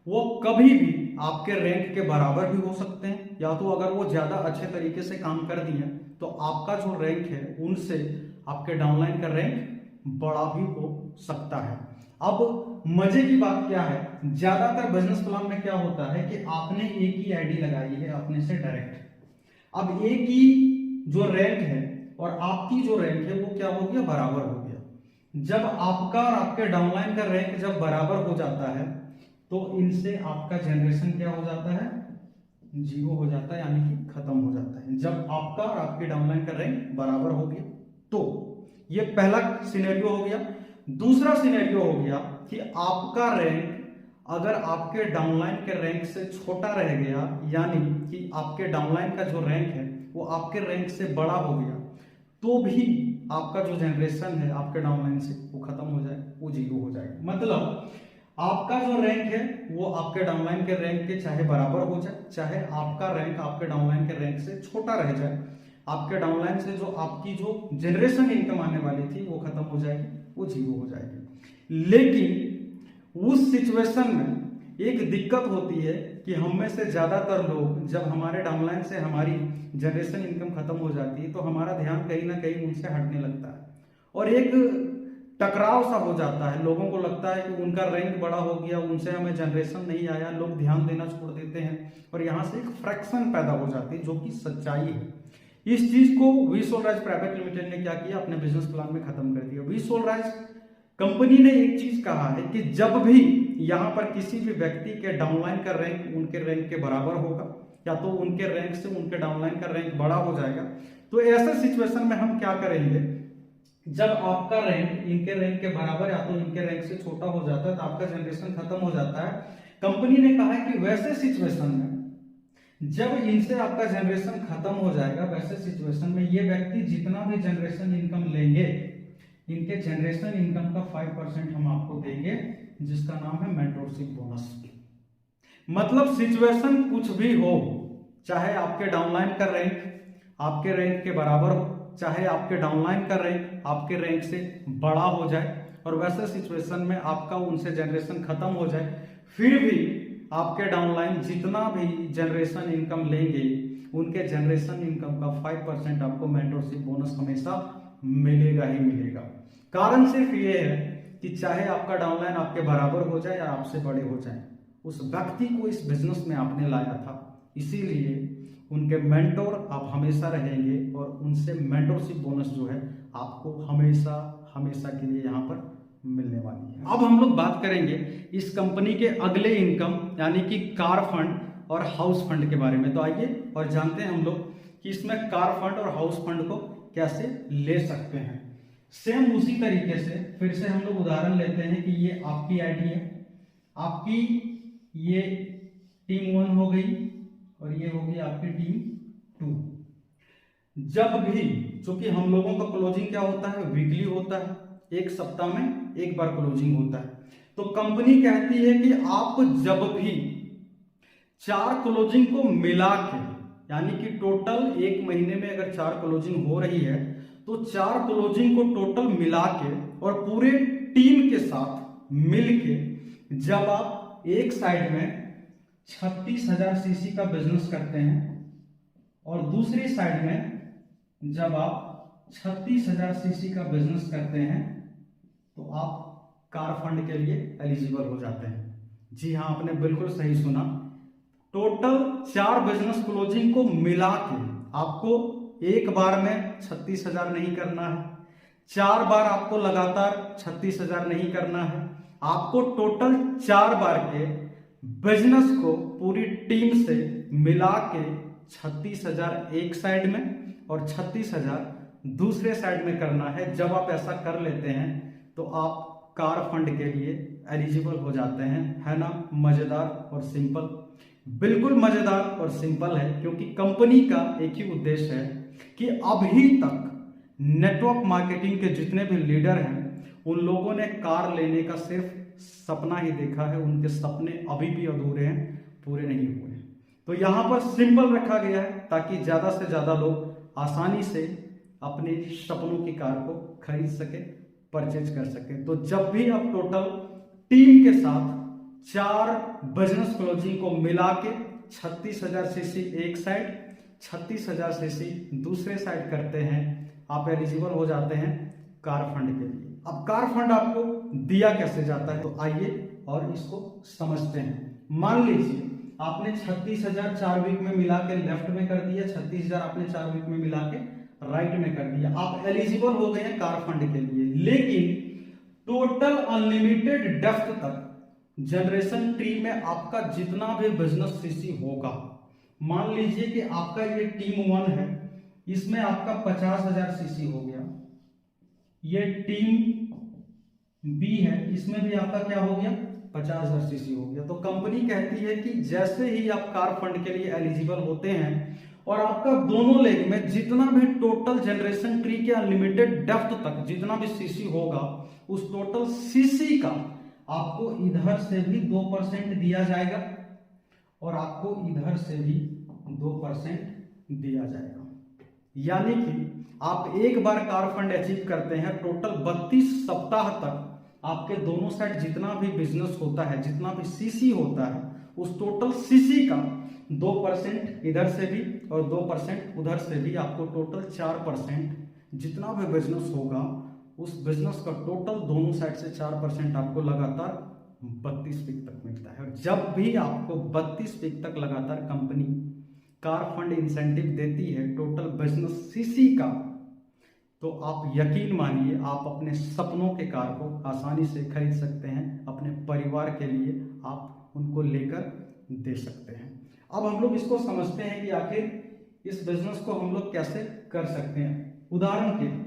वो कभी भी आपके रैंक के बराबर भी हो सकते हैं, या तो अगर वो ज्यादा अच्छे तरीके से काम कर दिए तो आपका जो रैंक है उनसे आपके डाउनलाइन का रैंक बड़ा भी हो सकता है। अब मजे की बात क्या है, ज्यादातर बिजनेस प्लान में क्या होता है कि आपने एक ही आईडी लगाई है अपने से डायरेक्ट, अब एक ही जो रैंक है और आपकी जो रैंक है वो क्या हो गया, बराबर हो गया। जब आपका और आपके डाउनलाइन का रैंक जब बराबर हो जाता है तो इनसे आपका जनरेशन क्या हो जाता है, जीरो हो जाता है, यानी कि खत्म हो जाता है। जब आपका और आपके डाउनलाइन का रैंक बराबर हो गया तो ये पहला सिनेरियो हो गया। दूसरा सिनेरियो हो गया कि आपका रैंक अगर आपके डाउनलाइन के रैंक से छोटा रह गया, यानी कि आपके डाउनलाइन का जो रैंक है वो आपके रैंक से बड़ा हो गया, तो भी आपका जो जनरेशन है आपके डाउनलाइन से वो खत्म हो जाए, वो जीरो हो जाएगा। मतलब आपका जो रैंक है वो आपके डाउनलाइन के रैंक के चाहे बराबर हो जाए, चाहे आपका रैंक आपके डाउनलाइन के रैंक से छोटा रह जाए, आपके डाउनलाइन से जो आपकी जो जनरेशन इनकम आने वाली थी वो खत्म हो जाएगी, वो जीरो हो जाएगी। लेकिन उस सिचुएशन में एक दिक्कत होती है कि हम में से ज्यादातर लोग जब हमारे डाउनलाइन से हमारी जनरेशन इनकम खत्म हो जाती है तो हमारा ध्यान कहीं ना कहीं उनसे हटने लगता है और एक टकराव सा हो जाता है। लोगों को लगता है कि उनका रैंक बड़ा हो गया, उनसे हमें जनरेशन नहीं आया, लोग ध्यान देना छोड़ देते हैं और यहाँ से एक फ्रैक्शन पैदा हो जाती है, जो कि सच्चाई है। इस चीज को वी सोलराज प्राइवेट लिमिटेड ने क्या किया, अपने बिजनेस प्लान में खत्म कर दिया। वी सोलराज कंपनी ने एक चीज कहा है कि जब भी यहाँ पर किसी भी व्यक्ति के डाउनलाइन का रैंक उनके रैंक के बराबर होगा या तो उनके रैंक से उनके डाउनलाइन का रैंक बड़ा हो जाएगा, तो ऐसे सिचुएशन में हम क्या करेंगे, जब आपका रैंक इनके रैंक के बराबर या तो इनके रैंक से छोटा हो जाता है तो आपका जनरेशन खत्म हो जाता है। कंपनी ने कहा है कि वैसे सिचुएशन में जब इनसे आपका जनरेशन खत्म हो जाएगा, वैसे सिचुएशन में ये व्यक्ति जितना भी जनरेशन इनकम लेंगे, इनके जनरेशन इनकम का 5% हम आपको देंगे, जिसका नाम है मेंटरशिप बोनस। मतलब सिचुएशन कुछ भी हो, चाहे आपके डाउनलाइन का रैंक आपके रैंक के बराबर हो, चाहे आपके डाउनलाइन का रैंक आपके रैंक से बड़ा हो जाए और वैसे सिचुएशन में आपका उनसे जनरेशन खत्म हो जाए, फिर भी आपके डाउनलाइन जितना भी जनरेशन इनकम लेंगे उनके जनरेशन इनकम का 5% आपको मेंटरशिप बोनस हमेशा मिलेगा ही मिलेगा। कारण सिर्फ ये है कि चाहे आपका डाउनलाइन आपके बराबर हो जाए या आपसे बड़े हो जाए, उस व्यक्ति को इस बिजनेस में आपने लाया था, इसीलिए उनके मेंटोर आप हमेशा रहेंगे और उनसे मेंटरशिप बोनस जो है आपको हमेशा हमेशा के लिए यहाँ पर मिलने वाली है। अब हम लोग बात करेंगे इस कंपनी के अगले इनकम यानी कि कार फंड और हाउस फंड के बारे में। तो आइए और जानते हैं हम लोग कि इसमें कार फंड और हाउस फंड को कैसे ले सकते हैं। सेम उसी तरीके से फिर से हम लोग उदाहरण लेते हैं कि ये आपकी आईडी है, आपकी ये टीम 1 हो गई और ये हो गई आपकी टीम 2। जब भी, चूंकि हम लोगों का क्लोजिंग क्या होता है, वीकली होता है, एक सप्ताह में एक बार क्लोजिंग होता है, तो कंपनी कहती है कि आप जब भी 4 क्लोजिंग को मिला के, यानी कि टोटल एक महीने में अगर 4 क्लोजिंग हो रही है तो 4 क्लोजिंग को टोटल मिला के और पूरे टीम के साथ मिल के जब आप एक साइड में 36,000 सीसी का बिजनेस करते हैं और दूसरी साइड में जब आप 36,000 सीसी का बिजनेस करते हैं तो आप कार फंड के लिए एलिजिबल हो जाते हैं। जी हाँ, आपने बिल्कुल सही सुना। टोटल 4 बिजनेस क्लोजिंग को मिला के आपको एक बार में 36,000 नहीं करना है, 4 बार आपको लगातार 36,000 नहीं करना है, आपको टोटल 4 बार के बिजनेस को पूरी टीम से मिला के 36,000 एक साइड में और 36,000 दूसरे साइड में करना है। जब आप ऐसा कर लेते हैं तो आप कार फंड के लिए एलिजिबल हो जाते हैं। है ना मजेदार और सिंपल? बिल्कुल मजेदार और सिंपल है, क्योंकि कंपनी का एक ही उद्देश्य है कि अभी तक नेटवर्क मार्केटिंग के जितने भी लीडर हैं उन लोगों ने कार लेने का सिर्फ सपना ही देखा है, उनके सपने अभी भी अधूरे हैं, पूरे नहीं हुए हैं। तो यहां पर सिंपल रखा गया है ताकि ज्यादा से ज्यादा लोग आसानी से अपने सपनों की कार को खरीद सके, परचेज कर सके। तो जब भी आप टोटल टीम के साथ 4 बिजनेस क्लोजिंग को मिला के 36,000 सीसी एक साइड, 36,000 सीसी दूसरे साइड करते हैं, आप एलिजिबल हो जाते हैं कार फंड के लिए। अब कार फंड आपको दिया कैसे जाता है, तो आइए और इसको समझते हैं। मान लीजिए आपने 36,000 4 वीक में मिला के लेफ्ट में कर दिया, 36,000 आपने 4 वीक में मिला के राइट में कर दिया, आप एलिजिबल हो गए हैं कार फंड के लिए। लेकिन टोटल अनलिमिटेड डेप्थ तक जनरेशन ट्री में आपका जितना भी बिजनेस सीसी होगा, मान लीजिए कि आपका ये टीम 1 है, इसमें आपका 50,000 सीसी हो गया, ये टीम बी है, इसमें भी आपका क्या हो गया 50,000 सीसी हो गया। तो कंपनी कहती है कि जैसे ही आप कार फंड के लिए एलिजिबल होते हैं और आपका दोनों लेग में जितना भी टोटल जनरेशन ट्री के अनलिमिटेड डेप्थ तक जितना भी सीसी होगा, उस टोटल सीसी का आपको इधर से भी 2% दिया जाएगा और आपको इधर से भी 2% दिया जाएगा। यानी कि आप एक बार कार फंड अचीव करते हैं, टोटल 32 सप्ताह तक आपके दोनों साइड जितना भी बिजनेस होता है, जितना भी सीसी होता है, उस टोटल सीसी का 2% इधर से भी और 2% उधर से भी, आपको टोटल 4% जितना भी बिजनेस होगा उस बिजनेस का टोटल दोनों साइड से 4% आपको लगातार 32 वीक तक मिलता है। और जब भी आपको 32 वीक तक लगातार कंपनी कार फंड इंसेंटिव देती है टोटल बिजनेस सीसी का, तो आप यकीन मानिए आप अपने सपनों के कार को आसानी से खरीद सकते हैं, अपने परिवार के लिए आप उनको लेकर दे सकते हैं। अब हम लोग इसको समझते हैं कि आखिर इस बिजनेस को हम लोग कैसे कर सकते हैं। उदाहरण के लिए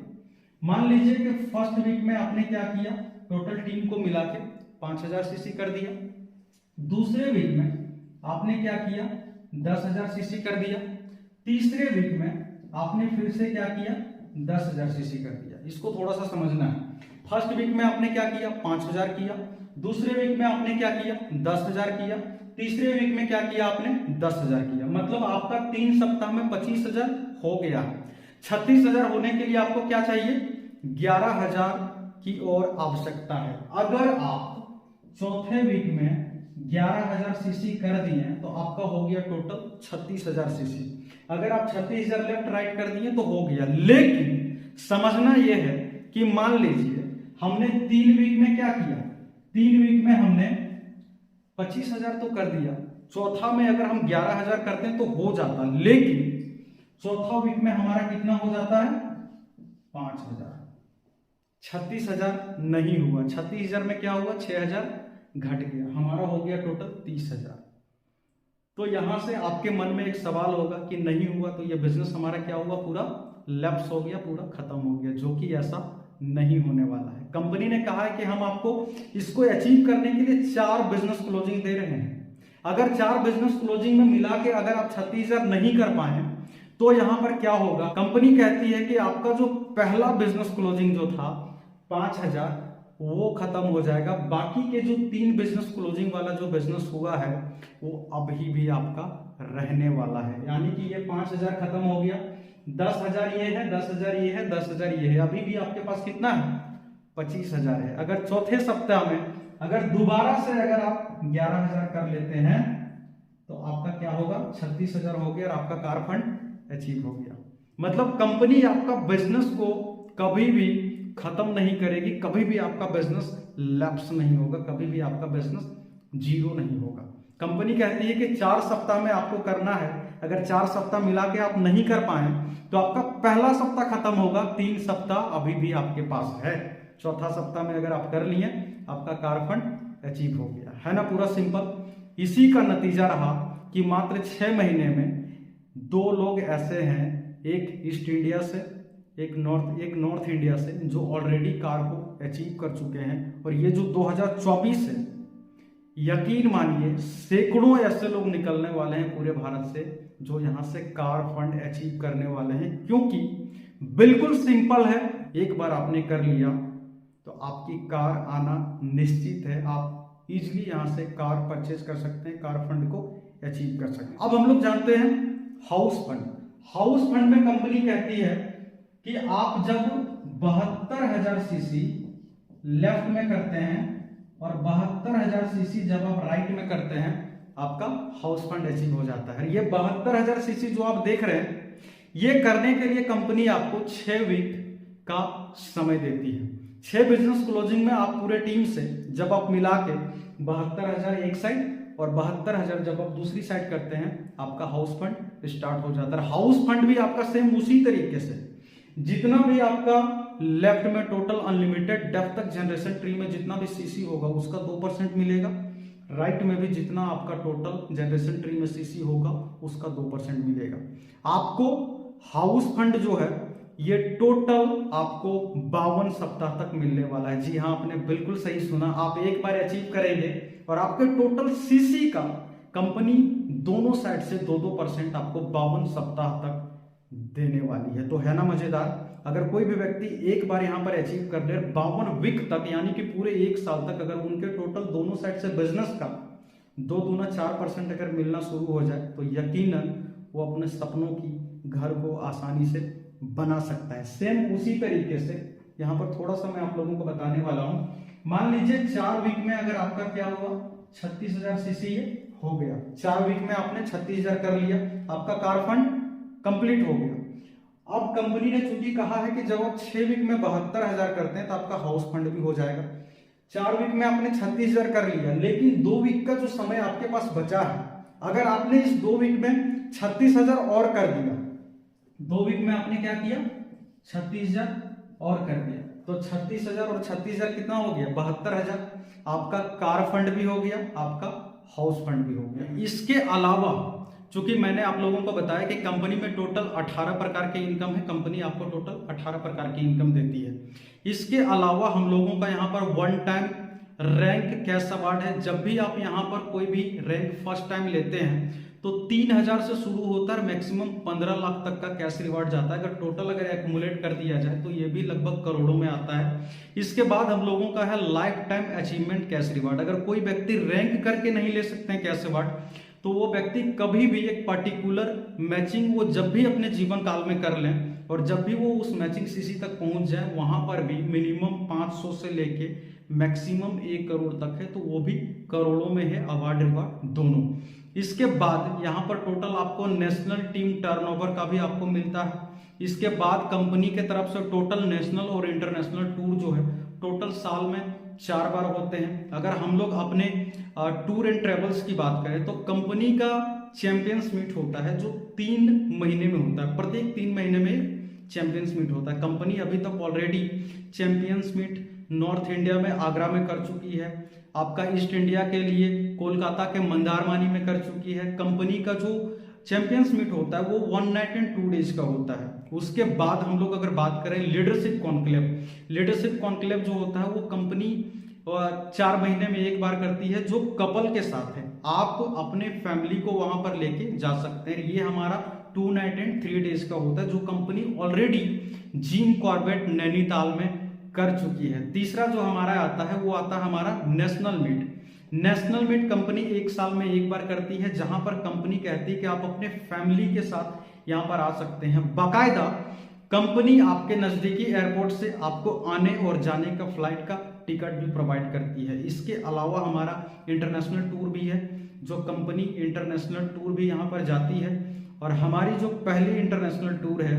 मान लीजिए कि फर्स्ट वीक में आपने क्या किया, टोटल टीम को मिला के 5,000 सीसी कर दिया। दूसरे वीक में आपने क्या किया, 10,000 सीसी कर दिया। तीसरे वीक में आपने फिर से क्या किया, 10,000 सीसी कर दिया। इसको थोड़ा सा समझना है। फर्स्ट वीक में आपने क्या किया, 5,000 किया। दूसरे वीक में आपने क्या किया, 10,000 किया। तीसरे वीक में क्या किया आपने, 10,000 किया। मतलब आपका 3 सप्ताह में 25,000 हो गया। 36,000 होने के लिए आपको क्या चाहिए, 11,000 की और आवश्यकता है। अगर आप चौथे वीक में 11,000 सीसी कर दिए तो आपका हो गया टोटल 36,000 सीसी। अगर आप 36,000 लेफ्ट राइट कर दिए तो हो गया। लेकिन समझना यह है कि मान लीजिए हमने 3 वीक में क्या किया, 3 वीक में हमने 25,000 तो कर दिया, चौथा में अगर हम 11,000 करते हैं तो हो जाता, लेकिन चौथा वीक में हमारा कितना हो जाता है, 5,000। 36,000 नहीं हुआ, 36,000 में क्या हुआ, 6,000 घट गया, हमारा हो गया टोटल 30,000। तो यहां से आपके मन में एक सवाल होगा कि नहीं हुआ तो ये बिजनेस हमारा क्या हुआ, पूरा लैप्स हो गया, पूरा खत्म हो गया, जो कि ऐसा नहीं होने वाला है। कंपनी ने कहा है कि हम आपको इसको अचीव करने के लिए 4 बिजनेस क्लोजिंग दे रहे हैं। अगर 4 बिजनेस क्लोजिंग में मिला के अगर आप 36,000 नहीं कर पाए तो यहां पर क्या होगा, कंपनी कहती है कि आपका जो पहला बिजनेस क्लोजिंग जो था 5,000 वो खत्म हो जाएगा। बाकी के जो 3 बिजनेस क्लोजिंग वाला जो बिजनेस हुआ है वो अभी भी आपका रहने वाला है। यानी कि ये 5,000 खत्म हो गया, 10,000 ये है, 10,000 ये है, 10,000 ये है, अभी भी आपके पास कितना है, 25,000 है। अगर चौथे सप्ताह में अगर दोबारा से अगर आप 11,000 कर लेते हैं तो आपका क्या होगा, 36,000 हो गया और आपका कार फंड अचीव हो गया। मतलब कंपनी आपका बिजनेस को कभी भी खत्म नहीं करेगी, कभी भी आपका बिजनेस लैप्स नहीं होगा, कभी भी आपका बिजनेस जीरो नहीं होगा। कंपनी कहती है कि 4 सप्ताह में आपको करना है, अगर 4 सप्ताह मिला के आप नहीं कर पाए तो आपका पहला सप्ताह खत्म होगा, 3 सप्ताह अभी भी आपके पास है। चौथा सप्ताह में अगर आप कर लिए आपका कार फंड अचीव हो गया, है ना, पूरा सिंपल। इसी का नतीजा रहा कि मात्र 6 महीने में 2 लोग ऐसे हैं, एक ईस्ट इंडिया से एक नॉर्थ इंडिया से, जो ऑलरेडी कार को अचीव कर चुके हैं। और ये जो 2024 है, यकीन मानिए सैकड़ों ऐसे लोग निकलने वाले हैं पूरे भारत से जो यहां से कार फंड अचीव करने वाले हैं। क्योंकि बिल्कुल सिंपल है, एक बार आपने कर लिया तो आपकी कार आना निश्चित है। आप इजीली यहां से कार परचेज कर सकते हैं, कार फंड को अचीव कर सकते हैं। अब हम लोग जानते हैं हाउस फंड। हाउस फंड में कंपनी कहती है कि आप जब 72,000 सीसी लेफ्ट में करते हैं और 72,000 सीसी जब आप राइट में करते हैं आपका हाउस फंड अचीव हो जाता है। ये 72,000 सीसी जो आप देख रहे हैं, ये करने के लिए कंपनी आपको 6 वीक का समय देती है। 6 बिजनेस क्लोजिंग में आप पूरे टीम से जब आप मिला के 72,000 एक साइड और 72,000 जब आप दूसरी साइड करते हैं, आपका हाउस फंड स्टार्ट हो जाता है। हाउस फंड भी आपका सेम उसी तरीके से, जितना भी आपका लेफ्ट में टोटल अनलिमिटेड डेप्थ तक जनरेशन ट्री में जितना भी सीसी होगा उसका 2% मिलेगा, राइट में भी जितना आपका टोटल जनरेशन ट्री में सीसी होगा उसका 2% मिलेगा। आपको हाउस फंड जो है ये टोटल आपको 52 सप्ताह तक मिलने वाला है। जी हाँ, आपने बिल्कुल सही सुना। आप एक बार अचीव करेंगे और आपके टोटल सीसी का कंपनी दोनों साइड से 2-2% आपको 52 सप्ताह तक देने वाली है। तो है ना मजेदार। अगर कोई भी व्यक्ति एक बार यहां पर अचीव कर ले 52 वीक तक, यानी कि पूरे 1 साल तक, अगर उनके टोटल दोनों साइड से बिजनेस का 2 दूना 4% अगर मिलना शुरू हो जाए तो यकीनन वो अपने सपनों की घर को आसानी से बना सकता है। सेम उसी तरीके से यहाँ पर थोड़ा सा मैं आप लोगों को बताने वाला हूं। मान लीजिए 4 वीक में अगर आपका क्या हुआ, 36,000 सीसी हो गया। 4 वीक में आपने 36,000 कर लिया, आपका कार फंड कंप्लीट हो गया। अब कंपनी ने चूंकि कहा है कि जब आप 6 वीक में 72,000 करते हैं तो आपका हाउस फंड भी हो जाएगा। 4 वीक में आपने 36,000 कर लिया, लेकिन 2 वीक का जो समय आपके पास बचा है, अगर आपने इस 2 वीक में 36,000 और कर दिया, 2 वीक में आपने क्या किया, 36,000 और कर दिया, तो 36,000 और 36,000 कितना हो गया, 72,000। आपका कार फंड भी हो गया, आपका हाउस फंड भी हो गया। इसके अलावा चूंकि मैंने आप लोगों को बताया कि कंपनी में टोटल 18 प्रकार के इनकम है, कंपनी आपको टोटल 18 प्रकार की इनकम देती है। इसके अलावा हम लोगों का यहाँ पर 1 टाइम रैंक कैश अवार्ड है। जब भी आप यहाँ पर कोई भी रैंक फर्स्ट टाइम लेते हैं तो 3,000 से शुरू होता है, मैक्सिमम 15 लाख तक का कैश रिवार्ड जाता है। अगर टोटल अगर एक्यूमुलेट कर दिया जाए तो ये भी लगभग करोड़ों में आता है। इसके बाद हम लोगों का है life time achievement cash reward. अगर कोई व्यक्ति रैंक करके नहीं ले सकते हैं कैश रिवार्ड, तो वो व्यक्ति कभी भी एक पर्टिकुलर मैचिंग वो जब भी अपने जीवन काल में कर लें और जब भी वो उस मैचिंग सीसी तक पहुंच जाए, वहां पर भी मिनिमम 500 से लेके मैक्सिमम 1 करोड़ तक है, तो वो भी करोड़ों में है अवार्ड रिवार्ड दोनों। इसके बाद यहाँ पर टोटल आपको नेशनल टीम टर्नओवर का भी आपको मिलता है। इसके बाद कंपनी के तरफ से टोटल नेशनल और इंटरनेशनल टूर जो है टोटल साल में 4 बार होते हैं। अगर हम लोग अपने टूर एंड ट्रेवल्स की बात करें तो कंपनी का चैंपियंस मीट होता है जो 3 महीने में होता है, प्रत्येक 3 महीने में चैंपियंस मीट होता है। कंपनी अभी तक already champions meet north India में आगरा में कर चुकी है, आपका ईस्ट इंडिया के लिए कोलकाता के मंदारमानी में कर चुकी है। कंपनी का जो चैंपियंस मीट होता है वो 1 नाइट एंड 2 डेज का होता है। उसके बाद हम लोग अगर बात करें लीडरशिप कॉन्क्लेव, लीडरशिप कॉन्क्लेव जो होता है वो कंपनी 4 महीने में 1 बार करती है, जो कपल के साथ है। आप अपने फैमिली को वहां पर लेके जा सकते हैं। ये हमारा 2 नाइट एंड 3 डेज का होता है, जो company already Jim Corbett Nainital में कर चुकी है। तीसरा जो हमारा आता है वो आता है हमारा national meet. National meet company 1 साल में 1 बार करती है, जहां पर कंपनी कहती है कि आप अपने फैमिली के साथ यहां पर आ सकते हैं। बाकायदा कंपनी आपके नजदीकी एयरपोर्ट से आपको आने और जाने का फ्लाइट का टिकट भी प्रोवाइड करती है। इसके अलावा हमारा इंटरनेशनल टूर भी है, जो कंपनी इंटरनेशनल टूर भी यहाँ पर जाती है। और हमारी जो पहली इंटरनेशनल टूर है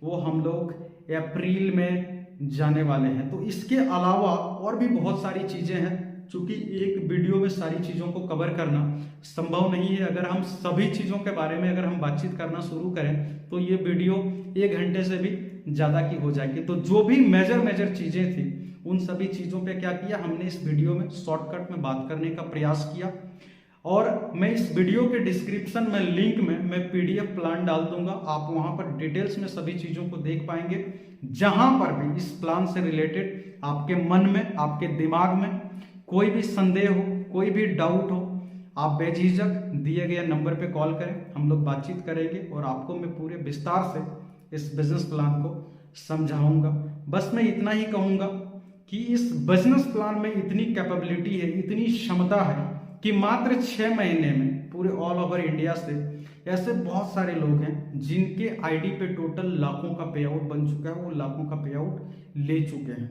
वो हम लोग अप्रैल में जाने वाले हैं। तो इसके अलावा और भी बहुत सारी चीजें हैं, चूंकि एक वीडियो में सारी चीजों को कवर करना संभव नहीं है। अगर हम सभी चीजों के बारे में अगर हम बातचीत करना शुरू करें तो ये वीडियो 1 घंटे से भी ज्यादा की हो जाएगी। तो जो भी मेजर चीजें थी उन सभी चीजों पे क्या किया हमने, इस वीडियो में शॉर्टकट में बात करने का प्रयास किया। और मैं इस वीडियो के डिस्क्रिप्शन में लिंक में मैं PDF प्लान डाल दूंगा, आप वहां पर डिटेल्स में सभी चीजों को देख पाएंगे। जहां पर भी इस प्लान से रिलेटेड आपके मन में, आपके दिमाग में कोई भी संदेह हो, कोई भी डाउट हो, आप बेझिझक दिए गए नंबर पे कॉल करें, हम लोग बातचीत करेंगे और आपको मैं पूरे विस्तार से इस बिजनेस प्लान को समझाऊंगा। बस मैं इतना ही कहूंगा कि इस बिजनेस प्लान में इतनी कैपेबिलिटी है, इतनी क्षमता है कि मात्र 6 महीने में पूरे ऑल ओवर इंडिया से ऐसे बहुत सारे लोग हैं जिनके आईडी पे टोटल लाखों का पे आउट बन चुका है, वो लाखों का पे आउट ले चुके हैं।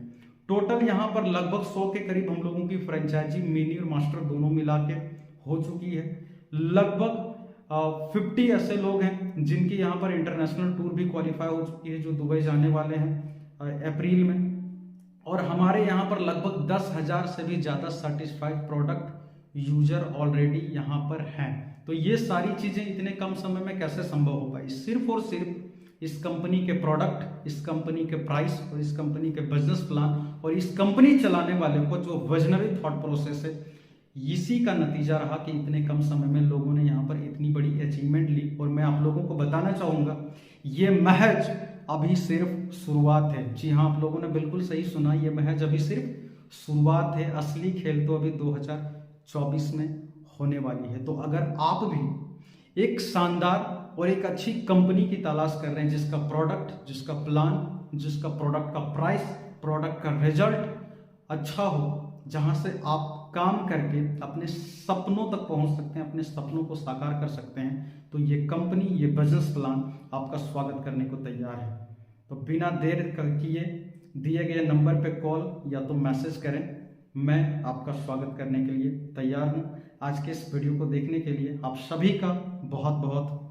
टोटल यहाँ पर लगभग 100 के करीब हम लोगों की फ्रेंचाइजी मिनी और मास्टर दोनों मिला के हो चुकी है। लगभग 50 ऐसे लोग हैं जिनकी यहाँ पर इंटरनेशनल टूर भी क्वालिफाई हो चुकी है, जो दुबई जाने वाले हैं अप्रैल में। और हमारे यहाँ पर लगभग 10,000 से भी ज़्यादा सर्टिफाइड प्रोडक्ट यूजर ऑलरेडी यहाँ पर हैं। तो ये सारी चीज़ें इतने कम समय में कैसे संभव हो पाई? सिर्फ और सिर्फ इस कंपनी के प्रोडक्ट, इस कंपनी के प्राइस और इस कंपनी के बिजनेस प्लान और इस कंपनी चलाने वाले को जो विजनरी थॉट प्रोसेस है, इसी का नतीजा रहा कि इतने कम समय में लोगों ने यहाँ पर इतनी बड़ी अचीवमेंट ली। और मैं आप लोगों को बताना चाहूँगा, ये महज अभी सिर्फ शुरुआत है। जी हाँ, आप लोगों ने बिल्कुल सही सुना, ये महज अभी सिर्फ शुरुआत है। असली खेल तो अभी 2024 में होने वाली है। तो अगर आप भी एक शानदार और एक अच्छी कंपनी की तलाश कर रहे हैं, जिसका प्रोडक्ट, जिसका प्लान, जिसका प्रोडक्ट का प्राइस, प्रोडक्ट का रिजल्ट अच्छा हो, जहां से आप काम करके अपने सपनों तक पहुंच सकते हैं, अपने सपनों को साकार कर सकते हैं, तो ये कंपनी, ये बिजनेस प्लान आपका स्वागत करने को तैयार है। तो बिना देर किए दिए गए नंबर पे कॉल या तो मैसेज करें, मैं आपका स्वागत करने के लिए तैयार हूं। आज के इस वीडियो को देखने के लिए आप सभी का बहुत बहुत